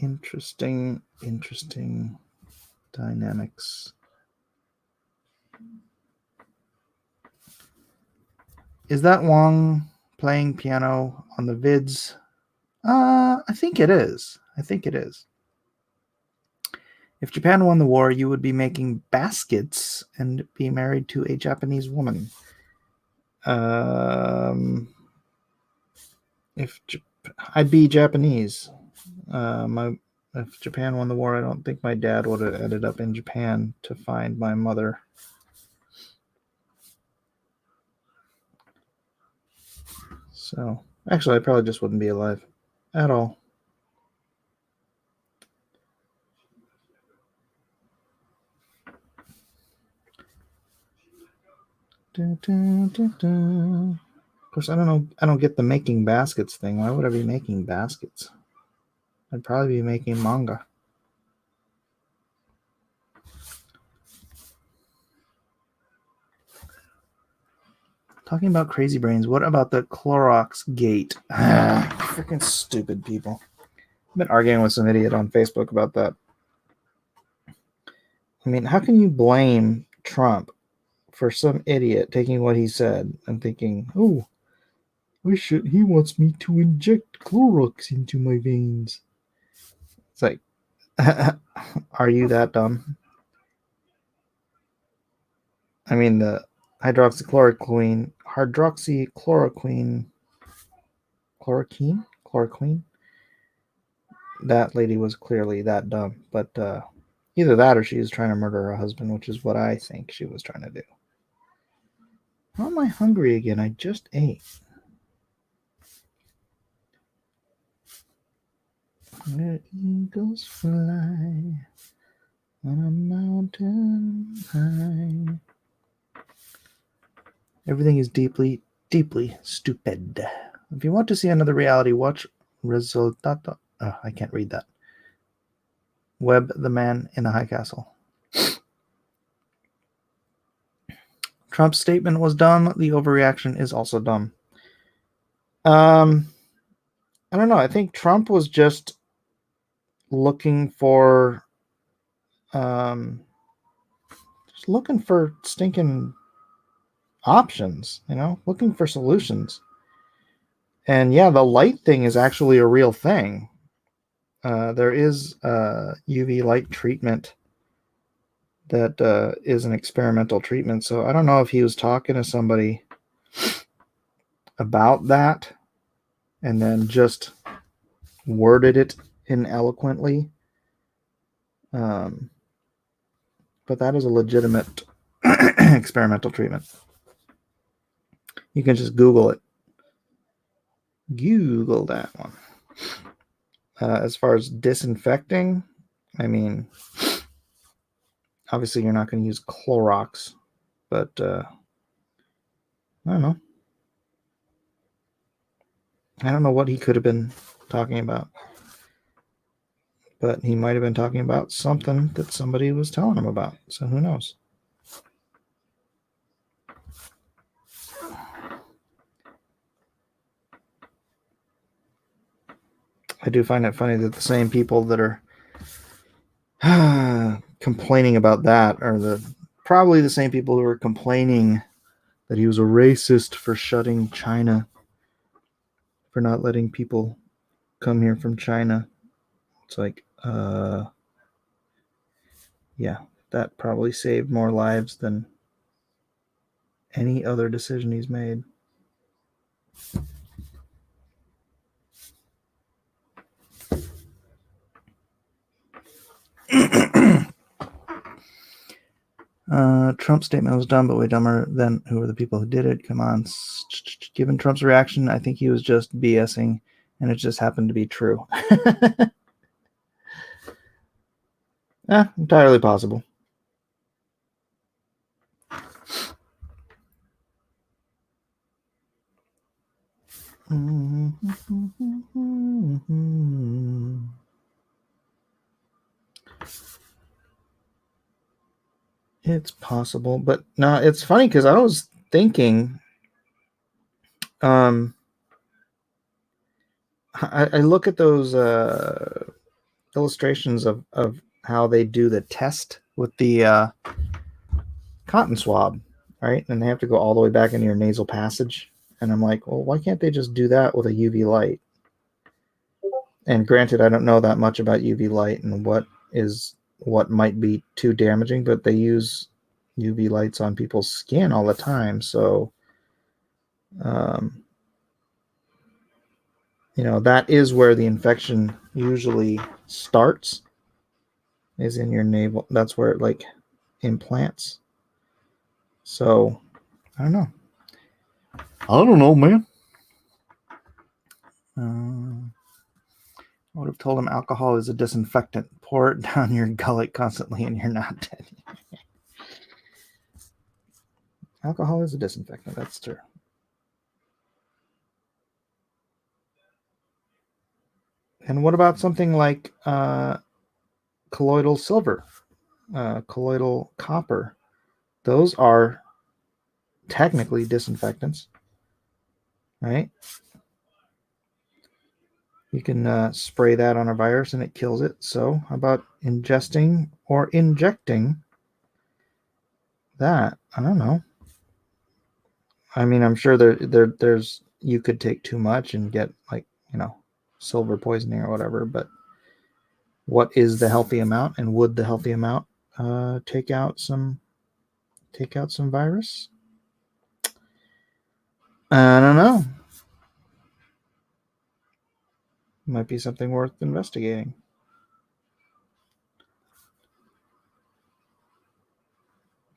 Interesting dynamics. Is that Wong playing piano on the vids? I think it is. If Japan won the war, you would be making baskets and be married to a Japanese woman. I'd be Japanese. If Japan won the war, I don't think my dad would have ended up in Japan to find my mother. So, actually, I probably just wouldn't be alive at all. Of course, I don't know. I don't get the making baskets thing. Why would I be making baskets? I'd probably be making manga. Talking about crazy brains, what about the Clorox gate? Freaking stupid people. I've been arguing with some idiot on Facebook about that. I mean, how can you blame Trump for some idiot taking what he said and thinking, oh, he wants me to inject Clorox into my veins? It's like, are you that dumb? I mean, the hydroxychloroquine, chloroquine, that lady was clearly that dumb. But either that or she was trying to murder her husband, which is what I think she was trying to do. How am I hungry again? I just ate. Where eagles fly on a mountain high. Everything is deeply, deeply stupid. If you want to see another reality, watch Resultato. Oh, I can't read that. Webb, the Man in the High Castle. Trump's statement was dumb. The overreaction is also dumb. I don't know. I think Trump was just looking for stinking options, looking for solutions. And yeah, the light thing is actually a real thing. There is UV light treatment that is an experimental treatment. So I don't know if he was talking to somebody about that and then just worded it ineloquently. But that is a legitimate experimental treatment. You can just Google it. Google that one. As far as disinfecting, I mean, obviously you're not going to use Clorox, but I don't know. I don't know what he could have been talking about, but he might have been talking about something that somebody was telling him about. So who knows? I do find it funny that the same people that are complaining about that are probably the same people who are complaining that he was a racist for shutting China, for not letting people come here from China. It's like, yeah, that probably saved more lives than any other decision he's made. Trump's statement was dumb, but way dumber than who were the people who did it. Come on. Given Trump's reaction, I think he was just BSing, and it just happened to be true. Entirely possible. It's possible, but no, it's funny because I was thinking, I look at those illustrations of how they do the test with the cotton swab, right? And they have to go all the way back into your nasal passage. And I'm like, well, why can't they just do that with a UV light? And granted, I don't know that much about UV light and what might be too damaging, but they use UV lights on people's skin all the time. So, that is where the infection usually starts, is in your navel. That's where it like implants. So, I don't know. Man. I would have told him alcohol is a disinfectant. Pour it down your gullet constantly and you're not dead. Alcohol is a disinfectant. That's true. And what about something like colloidal silver, colloidal copper? Those are technically disinfectants, right? You can spray that on a virus and it kills it. So how about ingesting or injecting that? I don't know. I mean, I'm sure there's you could take too much and get like, silver poisoning or whatever, but what is the healthy amount, and would the healthy amount take out some virus? I don't know. Might be something worth investigating.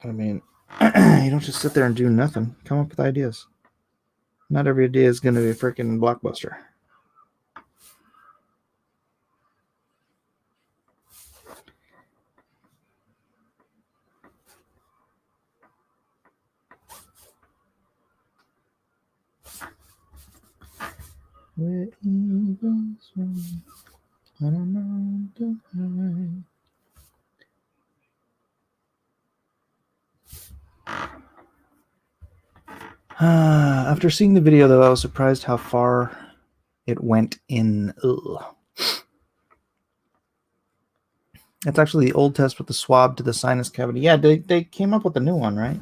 I mean, you don't just sit there and do nothing. Come up with ideas. Not every idea is going to be a freaking blockbuster. Where eagles fly, on a mountain high. After seeing the video, though, I was surprised how far it went in. Ugh. It's actually the old test with the swab to the sinus cavity. Yeah, they came up with a new one, right?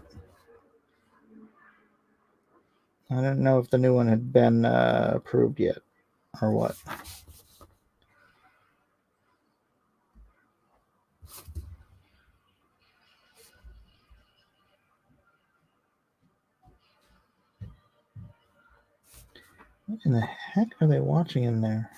I don't know if the new one had been approved yet or what. What in the heck are they watching in there?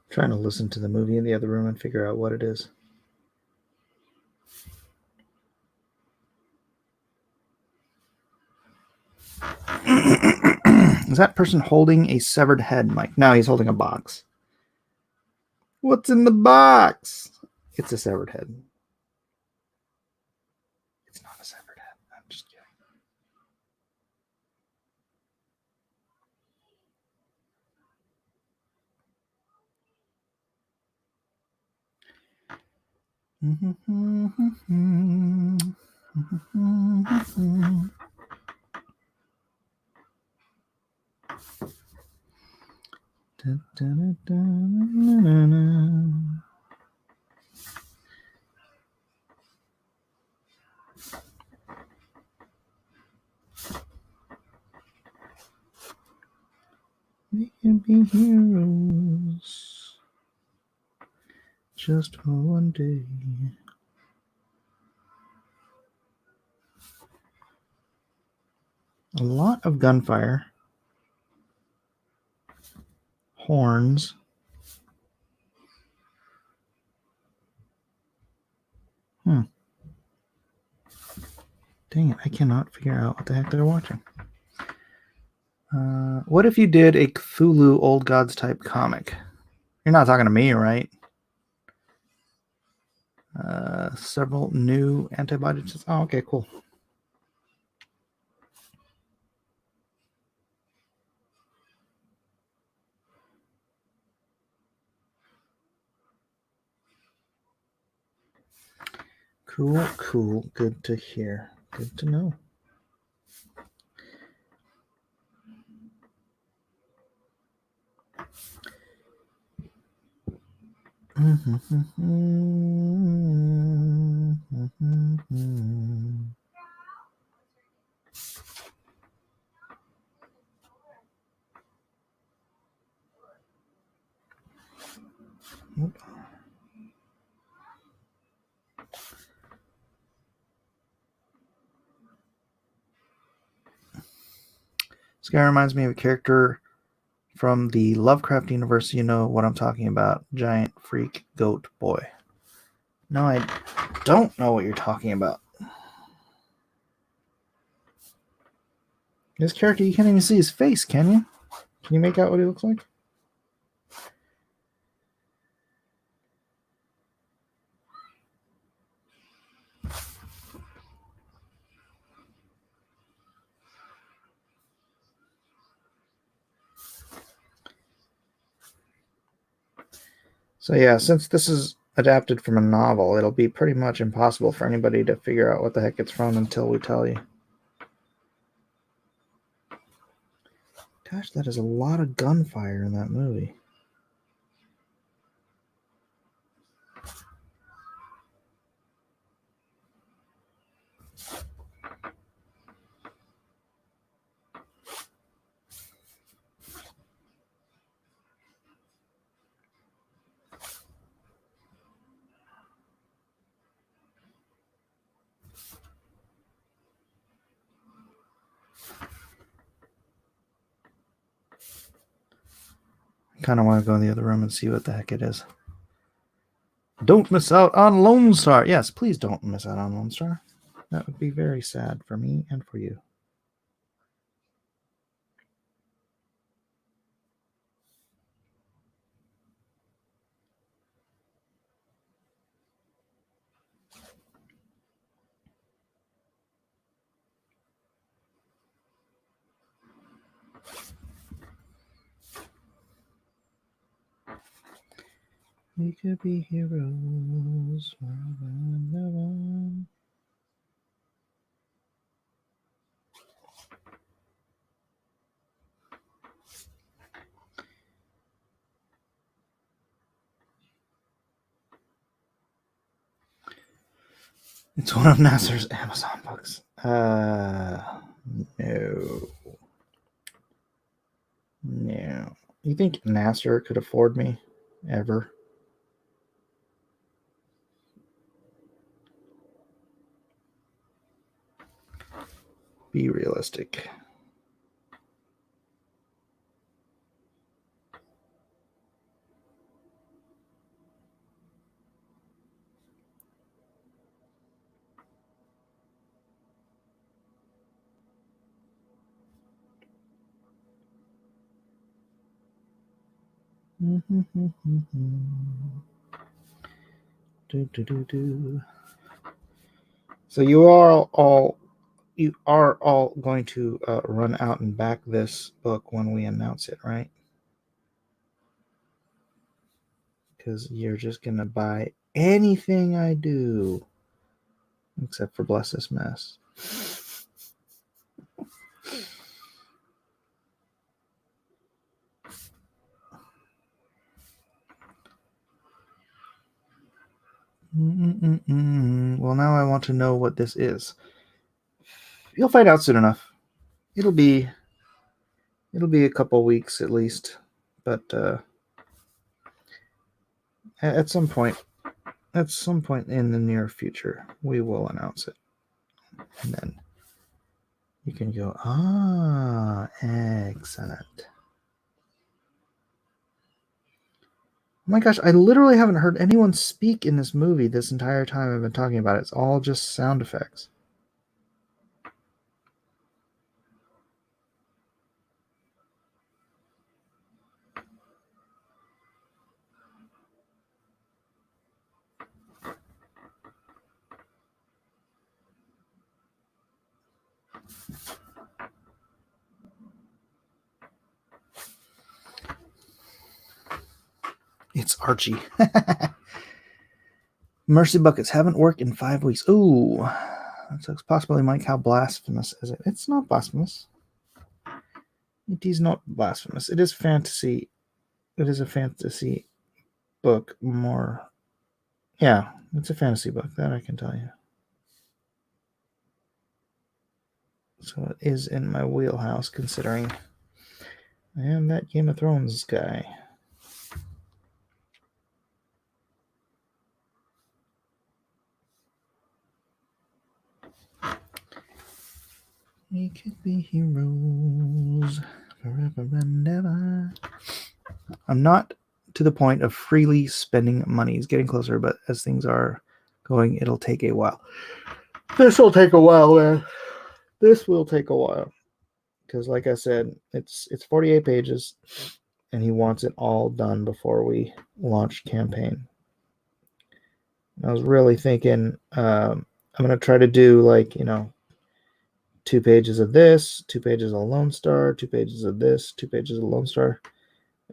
Trying to listen to the movie in the other room and figure out what it is. Is that person holding a severed head, Mike? No, he's holding a box. What's in the box? It's a severed head. It's not a severed head. I'm just kidding. We can be heroes just for one day. A lot of gunfire. Horns. Dang it, I cannot figure out what the heck they're watching. What if you did a Cthulhu Old Gods type comic? You're not talking to me, right? Several new antibodies. Oh, okay, cool. Cool. Good to hear. Good to know. This guy reminds me of a character from the Lovecraft universe. You know what I'm talking about. Giant freak goat boy. No, I don't know what you're talking about. This character, you can't even see his face, can you? Can you make out what he looks like? So yeah, since this is adapted from a novel, it'll be pretty much impossible for anybody to figure out what the heck it's from until we tell you. Gosh, that is a lot of gunfire in that movie. I kind of want to go in the other room and see what the heck it is. Don't miss out on Lone Star. Yes, please don't miss out on Lone Star. That would be very sad for me and for you. We could be heroes. It's one of Nasser's Amazon books. No. No. You think Nasser could afford me? Ever? Be realistic. Do. So you are all going to run out and back this book when we announce it, right? Because you're just gonna buy anything I do, except for Bless This Mess. Well, now I want to know what this is. You'll find out soon enough. It'll be a couple weeks at least, but at some point in the near future, we will announce it, and then you can go, excellent. Oh my gosh, I literally haven't heard anyone speak in this movie this entire time I've been talking about it. It's all just sound effects. It's Archie. Mercy buckets haven't worked in 5 weeks. Ooh, that sucks. Possibly, Mike. How blasphemous is it? It's not blasphemous. It is not blasphemous. It is fantasy. It is a fantasy book. More, yeah, it's a fantasy book. That I can tell you. So it is in my wheelhouse, considering I am that Game of Thrones guy. We could be heroes forever and ever. I'm not to the point of freely spending money. It's getting closer, but as things are going, it'll take a while. This will take a while, man. This will take a while. Because like I said, it's 48 pages, and he wants it all done before we launch campaign. I was really thinking I'm going to try to do 2 pages of this, 2 pages of Lone Star, 2 pages of this, 2 pages of Lone Star,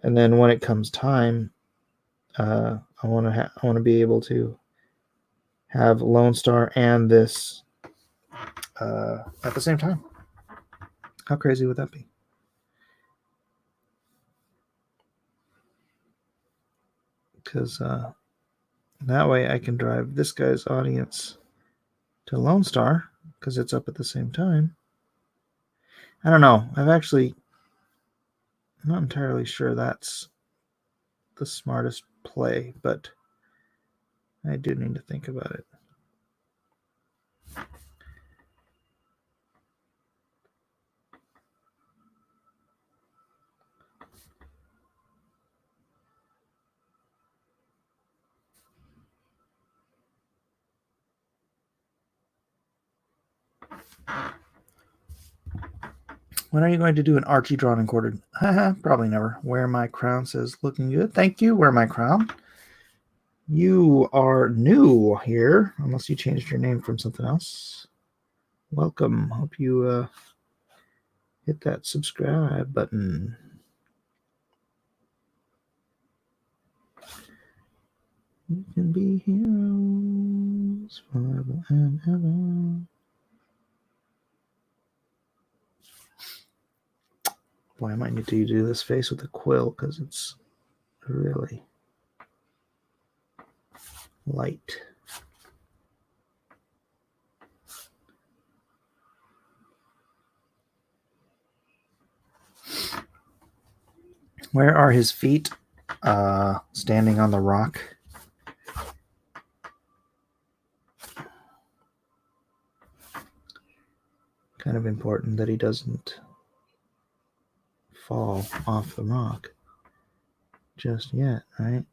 and then when it comes time, I want to be able to have Lone Star and this at the same time. How crazy would that be? Because that way I can drive this guy's audience to Lone Star because it's up at the same time. I don't know. I'm not entirely sure that's the smartest play, but I do need to think about it. When are you going to do an Archie drawn and quartered? Probably never. Wear My Crown says, looking good. Thank you, Wear My Crown. You are new here, unless you changed your name from something else. Welcome. Hope you hit that subscribe button. You can be heroes forever and ever. Boy, I might need to do this face with a quill because it's really light. Where are his feet? Standing on the rock. Kind of important that he doesn't fall off the rock just yet, right?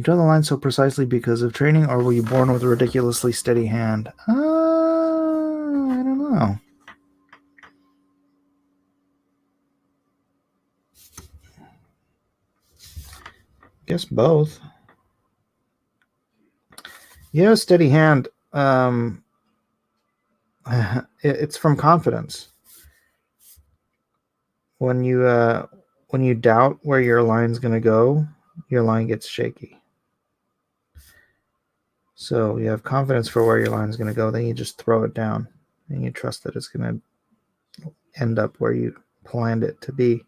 You draw the line so precisely because of training, or were you born with a ridiculously steady hand? I don't know. Guess both. Yeah, steady hand. It's from confidence. When you doubt where your line's gonna go, your line gets shaky. So you have confidence for where your line's gonna go, then you just throw it down, and you trust that it's gonna end up where you planned it to be.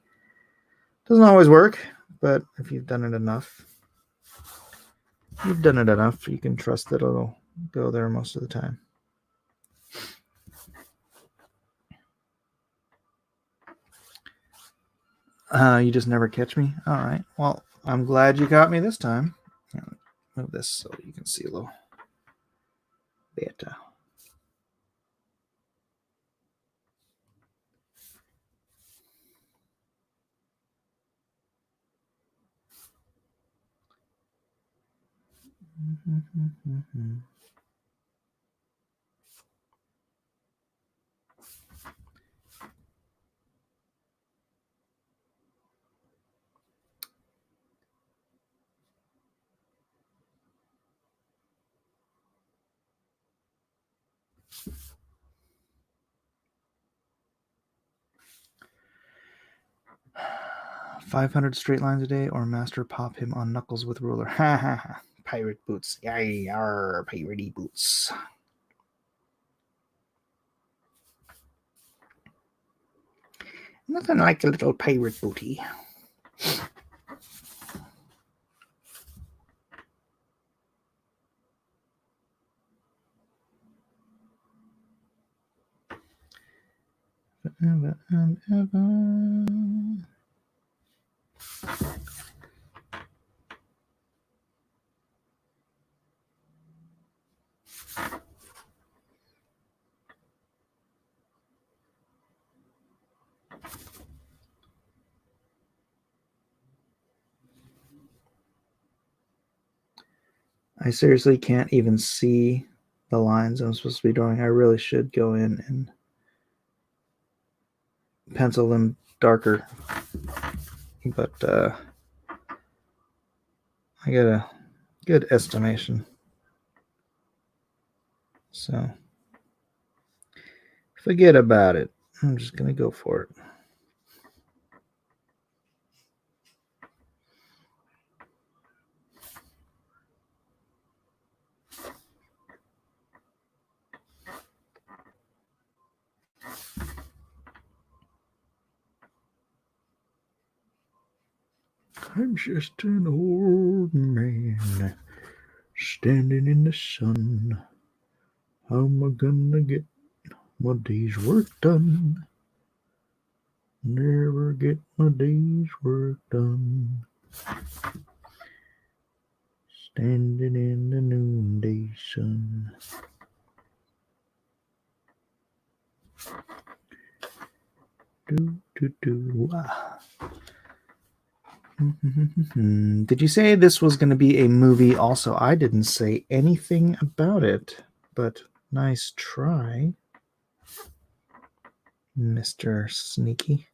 Doesn't always work, but if you've done it enough, you can trust that it'll go there most of the time. You just never catch me? All right. Well, I'm glad you caught me this time. Move this so you can see a little better. $500 straight lines a day, or master pop him on knuckles with ruler. Ha ha ha. Pirate boots. Yay, yar, piratey boots. Nothing like a little pirate booty. Forever and ever. I seriously can't even see the lines I'm supposed to be drawing. I really should go in and pencil them darker. But I got a good estimation. So forget about it. I'm just going to go for it. I'm just an old man standing in the sun. How am I gonna get my day's work done? Never get my day's work done. Standing in the noonday sun. Do, do, do. Ah. Did you say this was going to be a movie also? I didn't say anything about it, but nice try, Mr. Sneaky.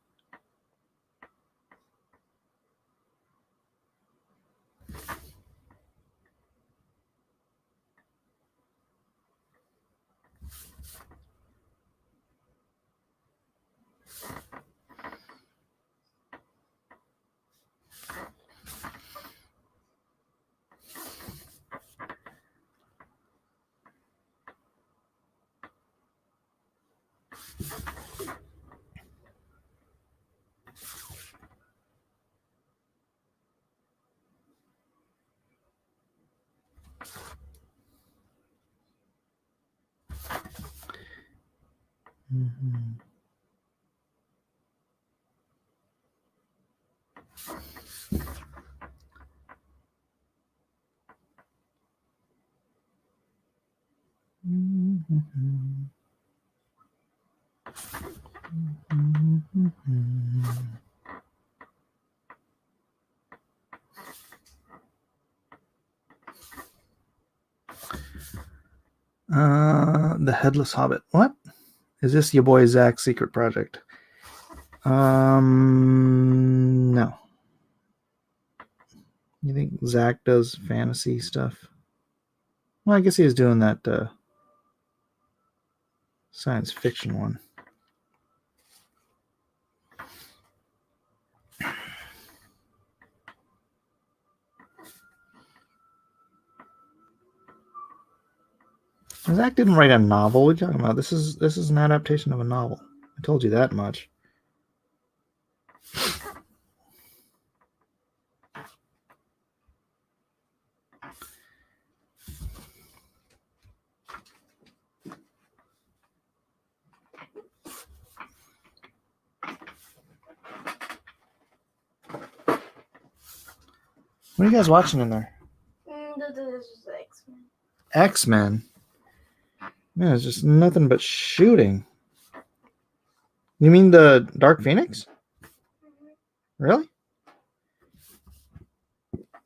Mm-hmm. Mm-hmm. The Headless Hobbit. What? Is this your boy Zach's secret project? No. You think Zach does fantasy stuff? Well, I guess he was doing that science fiction one. Zach didn't write a novel. What are you talking about? This is an adaptation of a novel. I told you that much. What are you guys watching in there? This is X-Men. X-Men. Man, it's just nothing but shooting. You mean the Dark Phoenix? Really?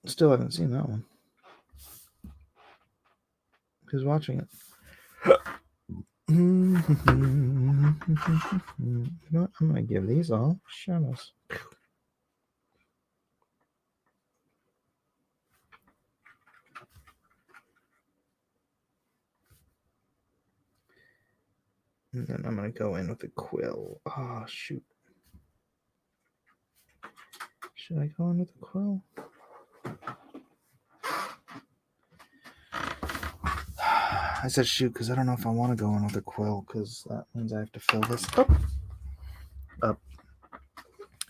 Still haven't seen that one. Who's watching it? You know what? I'm gonna give these all shadows. And then I'm gonna go in with a quill. Oh shoot. Should I go in with a quill? I said shoot because I don't know if I want to go in with a quill because that means I have to fill this up.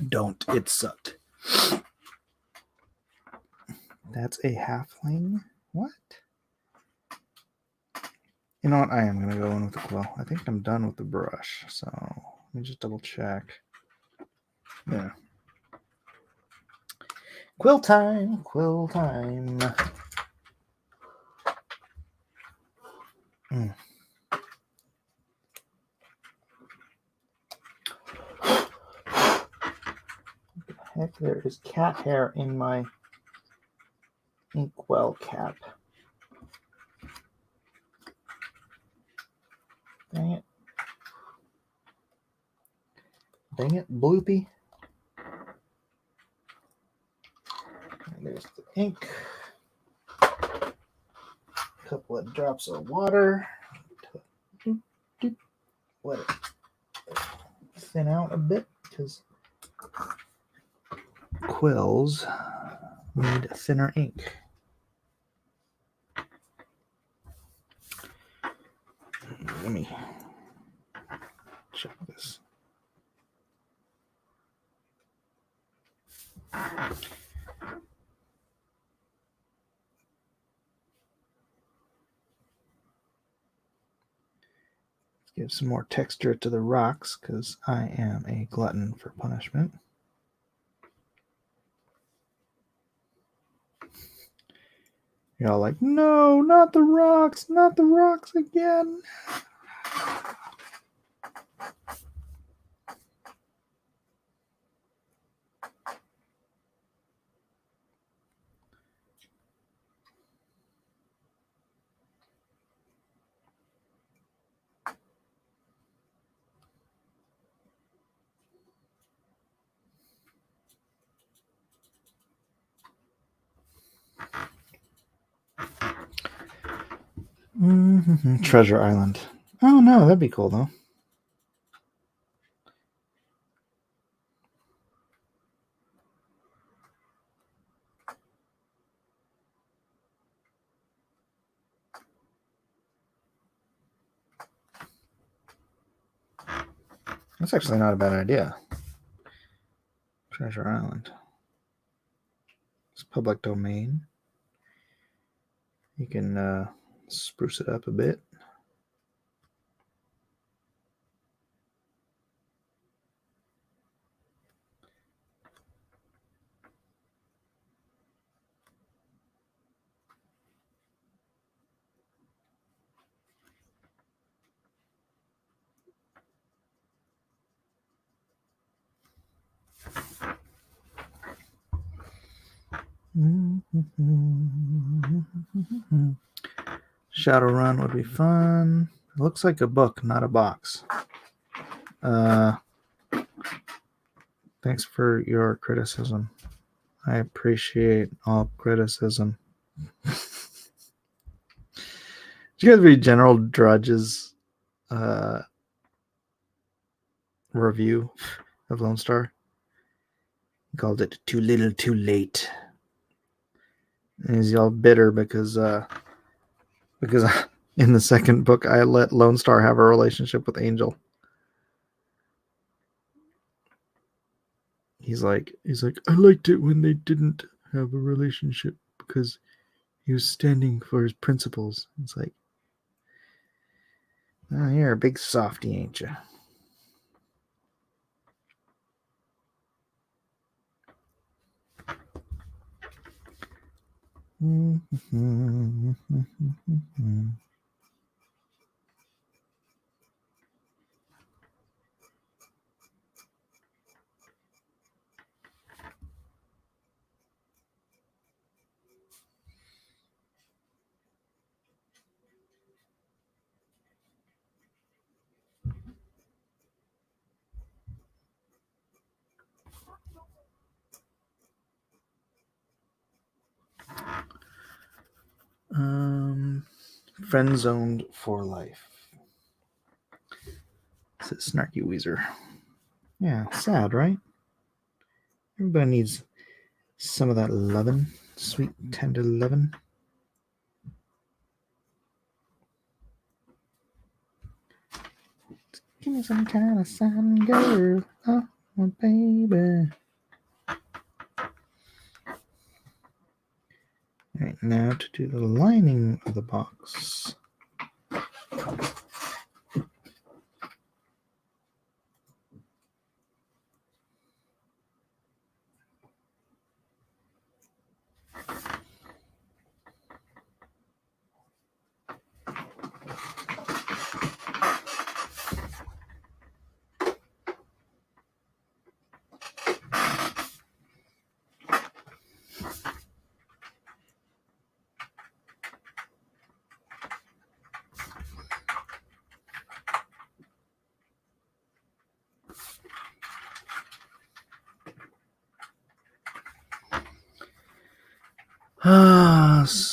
Don't. It sucked. That's a halfling. What? You know what? I am going to go in with the quill. I think I'm done with the brush. So let me just double check. Yeah. Quill time. Quill time. Heck, there is cat hair in my inkwell cap. Dang it. Dang it, Bloopy. And there's the ink. A couple of drops of water. Let it thin out a bit because quills need thinner ink. Let me check this. Let's give some more texture to the rocks because I am a glutton for punishment. You're all like, no, not the rocks again. Treasure Island. Oh no, that'd be cool though. That's actually not a bad idea. Treasure Island. It's public domain. You can spruce it up a bit. Shadowrun would be fun. It looks like a book, not a box. Thanks for your criticism. I appreciate all criticism. Did you guys read General Drudge's review of Lone Star? He called it Too Little Too Late. And he's all bitter because in the second book I let Lone Star have a relationship with Angel. He's like, I liked it when they didn't have a relationship because he was standing for his principles. It's like, oh, you're a big softy, ain't you? Friend zoned for life. This is Snarky Weezer. Yeah, sad, right? Everybody needs some of that lovin', sweet, tender lovin'. Give me some kind of sign, girl. Oh, my baby. All right, now to do the lining of the box.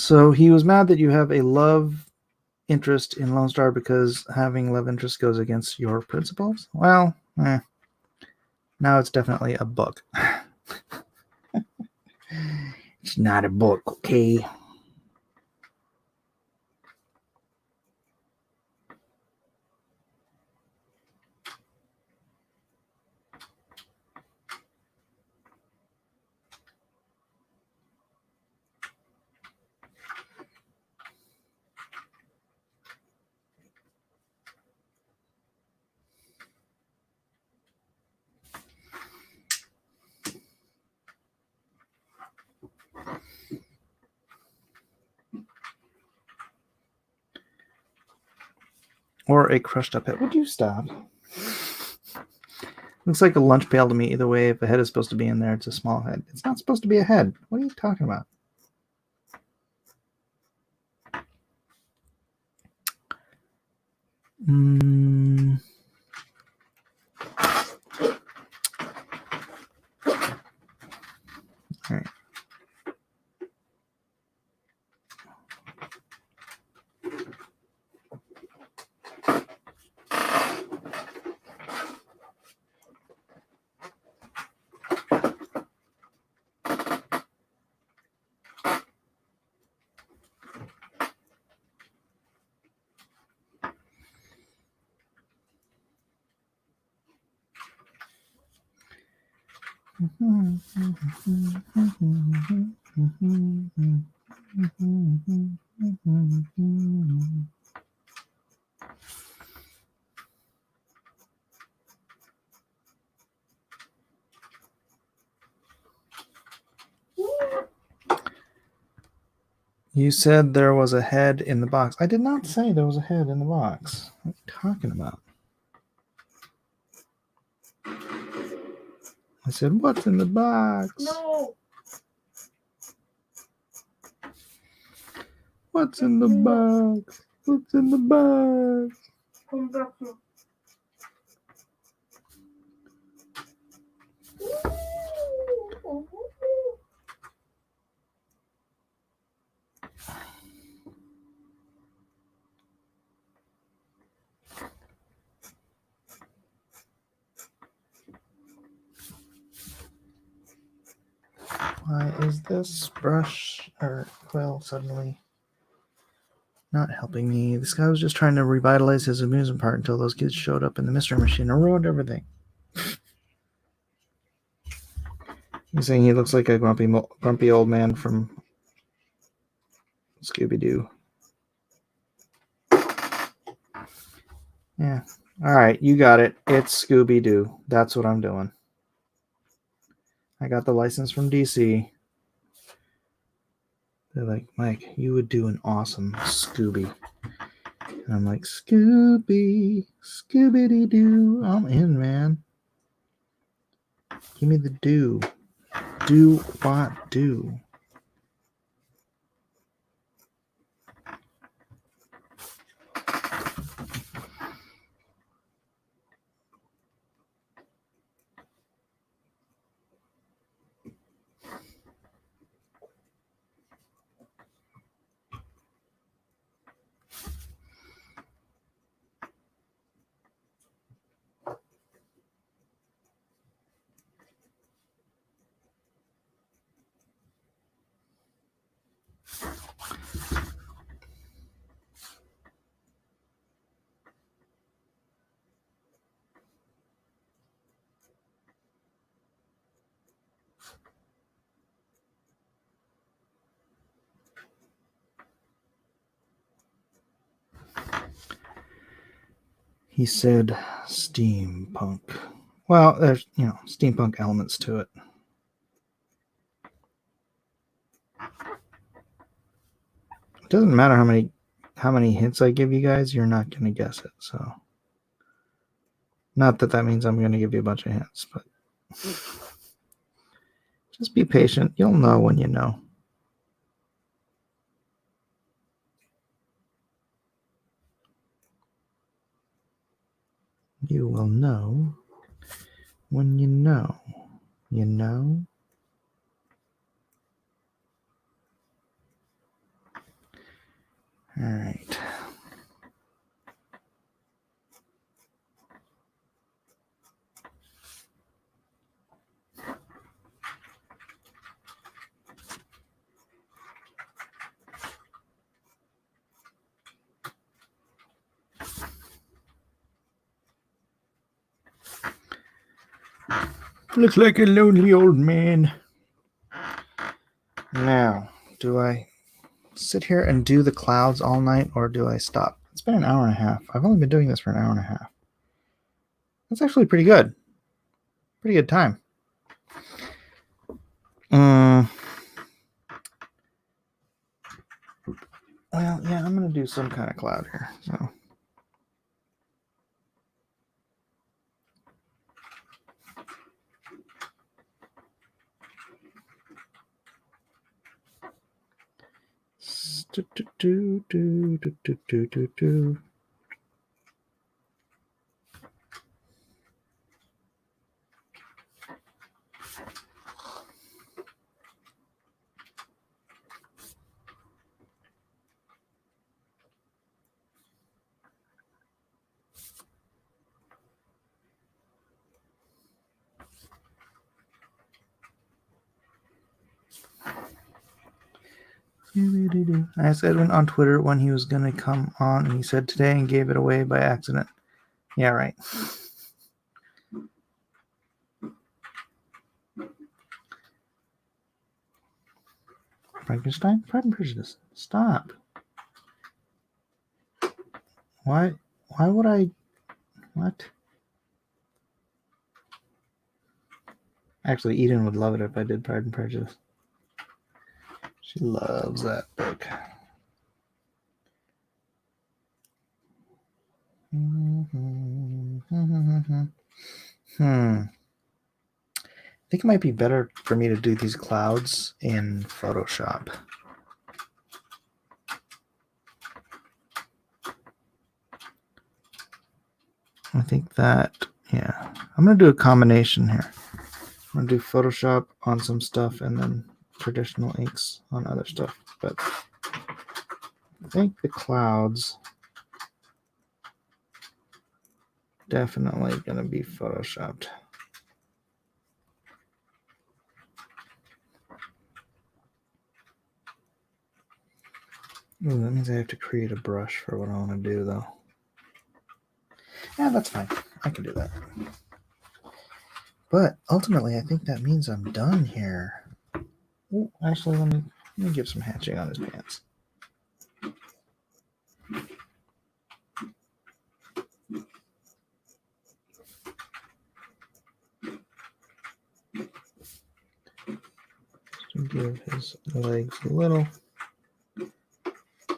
So he was mad that you have a love interest in Lone Star because having love interest goes against your principles. Well, now it's definitely a book. It's not a book, okay? Or a crushed up head. Would you stop? Looks like a lunch pail to me. Either way, if a head is supposed to be in there, it's a small head. It's not supposed to be a head. What are you talking about? All right. You said there was a head in the box. I did not say there was a head in the box. What are you talking about? I said, what's in the box? No. What's in the box? What's in the box? Why is this brush or quill suddenly not helping me? This guy was just trying to revitalize his amusement park until those kids showed up in the mystery machine and ruined everything. He's saying he looks like a grumpy old man from Scooby-Doo. Yeah. All right, you got it. It's Scooby-Doo. That's what I'm doing. I got the license from DC. They're like, Mike, you would do an awesome Scooby. And I'm like, Scooby, Scooby-Doo. I'm in, man. Give me the do. Do what do. He said steampunk. Well, there's, steampunk elements to it. It doesn't matter how many hints I give you guys, you're not going to guess it. So, not that means I'm going to give you a bunch of hints, but just be patient. You'll know when you know. You will know when you know. You know? All right. Looks like a lonely old man. Now, do I sit here and do the clouds all night, or do I stop? It's been an hour and a half. I've only been doing this for an hour and a half. That's actually pretty good. Pretty good time. Well, yeah, I'm going to do some kind of cloud here. So. I asked Edwin on Twitter when he was going to come on, and he said today and gave it away by accident. Yeah, right. Frankenstein? Pride and Prejudice. Stop. Why would I... What? Actually, Eden would love it if I did Pride and Prejudice. She loves that book. I think it might be better for me to do these clouds in Photoshop. I think that, yeah. I'm going to do a combination here. I'm going to do Photoshop on some stuff and then traditional inks on other stuff. But I think the clouds definitely going to be Photoshopped. Ooh, that means I have to create a brush for what I want to do, though. Yeah, that's fine. I can do that. But ultimately, I think that means I'm done here. Ooh, actually, let me give some hatching on his pants. To give his legs a little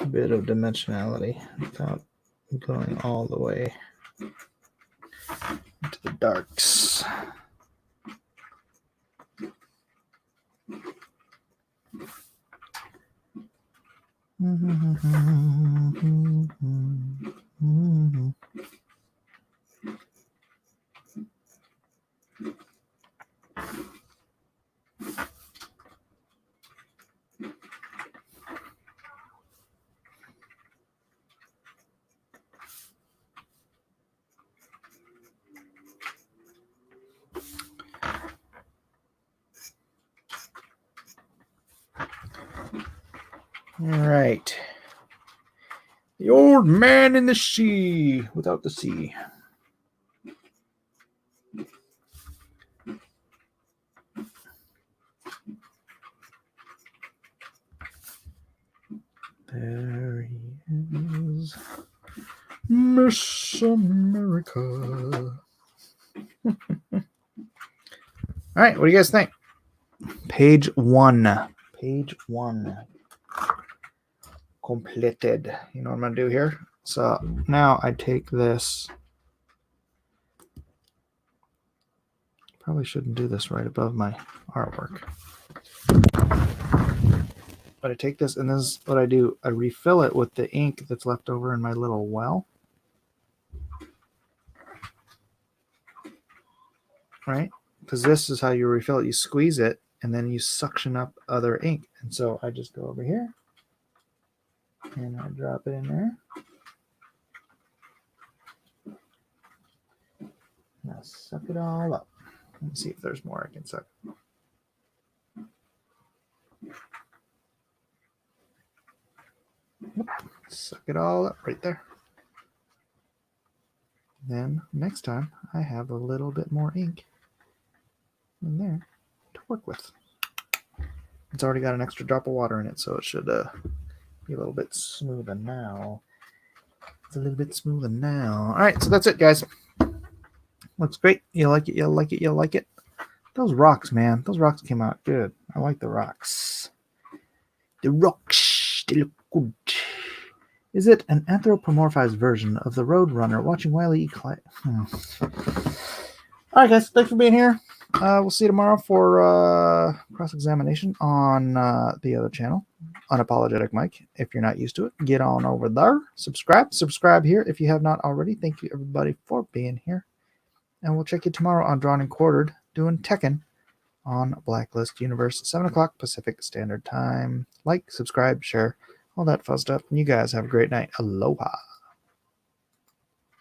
bit of dimensionality without going all the way into the darks. All right. The old man in the sea without the sea. There he is. Miss America. All right, what do you guys think? Page 1. Page 1. Completed. You know what I'm going to do here? So now I take this. Probably shouldn't do this right above my artwork. But I take this, and this is what I do. I refill it with the ink that's left over in my little well. Right? Because this is how you refill it. You squeeze it, and then you suction up other ink. And so I just go over here, and I drop it in there. Now suck it all up. Let me see if there's more I can suck. Yep. Suck it all up right there. Then next time I have a little bit more ink in there to work with. It's already got an extra drop of water in it, so it should be a little bit smoother now. It's a little bit smoother now. All right, so that's it, guys. Looks great. You like it, you like it, you like it. Those rocks, man. Those rocks came out good. I like the rocks. The rocks, they look good. Is it an anthropomorphized version of the Roadrunner watching Wiley eat All right, guys. Thanks for being here. We'll see you tomorrow for cross-examination on the other channel, Unapologetic Mike. If you're not used to it, get on over there. Subscribe here if you have not already. Thank you, everybody, for being here. And we'll check you tomorrow on Drawn and Quartered, doing Tekken on Blacklist Universe, 7 o'clock Pacific Standard Time. Like, subscribe, share, all that fun stuff. And you guys have a great night. Aloha.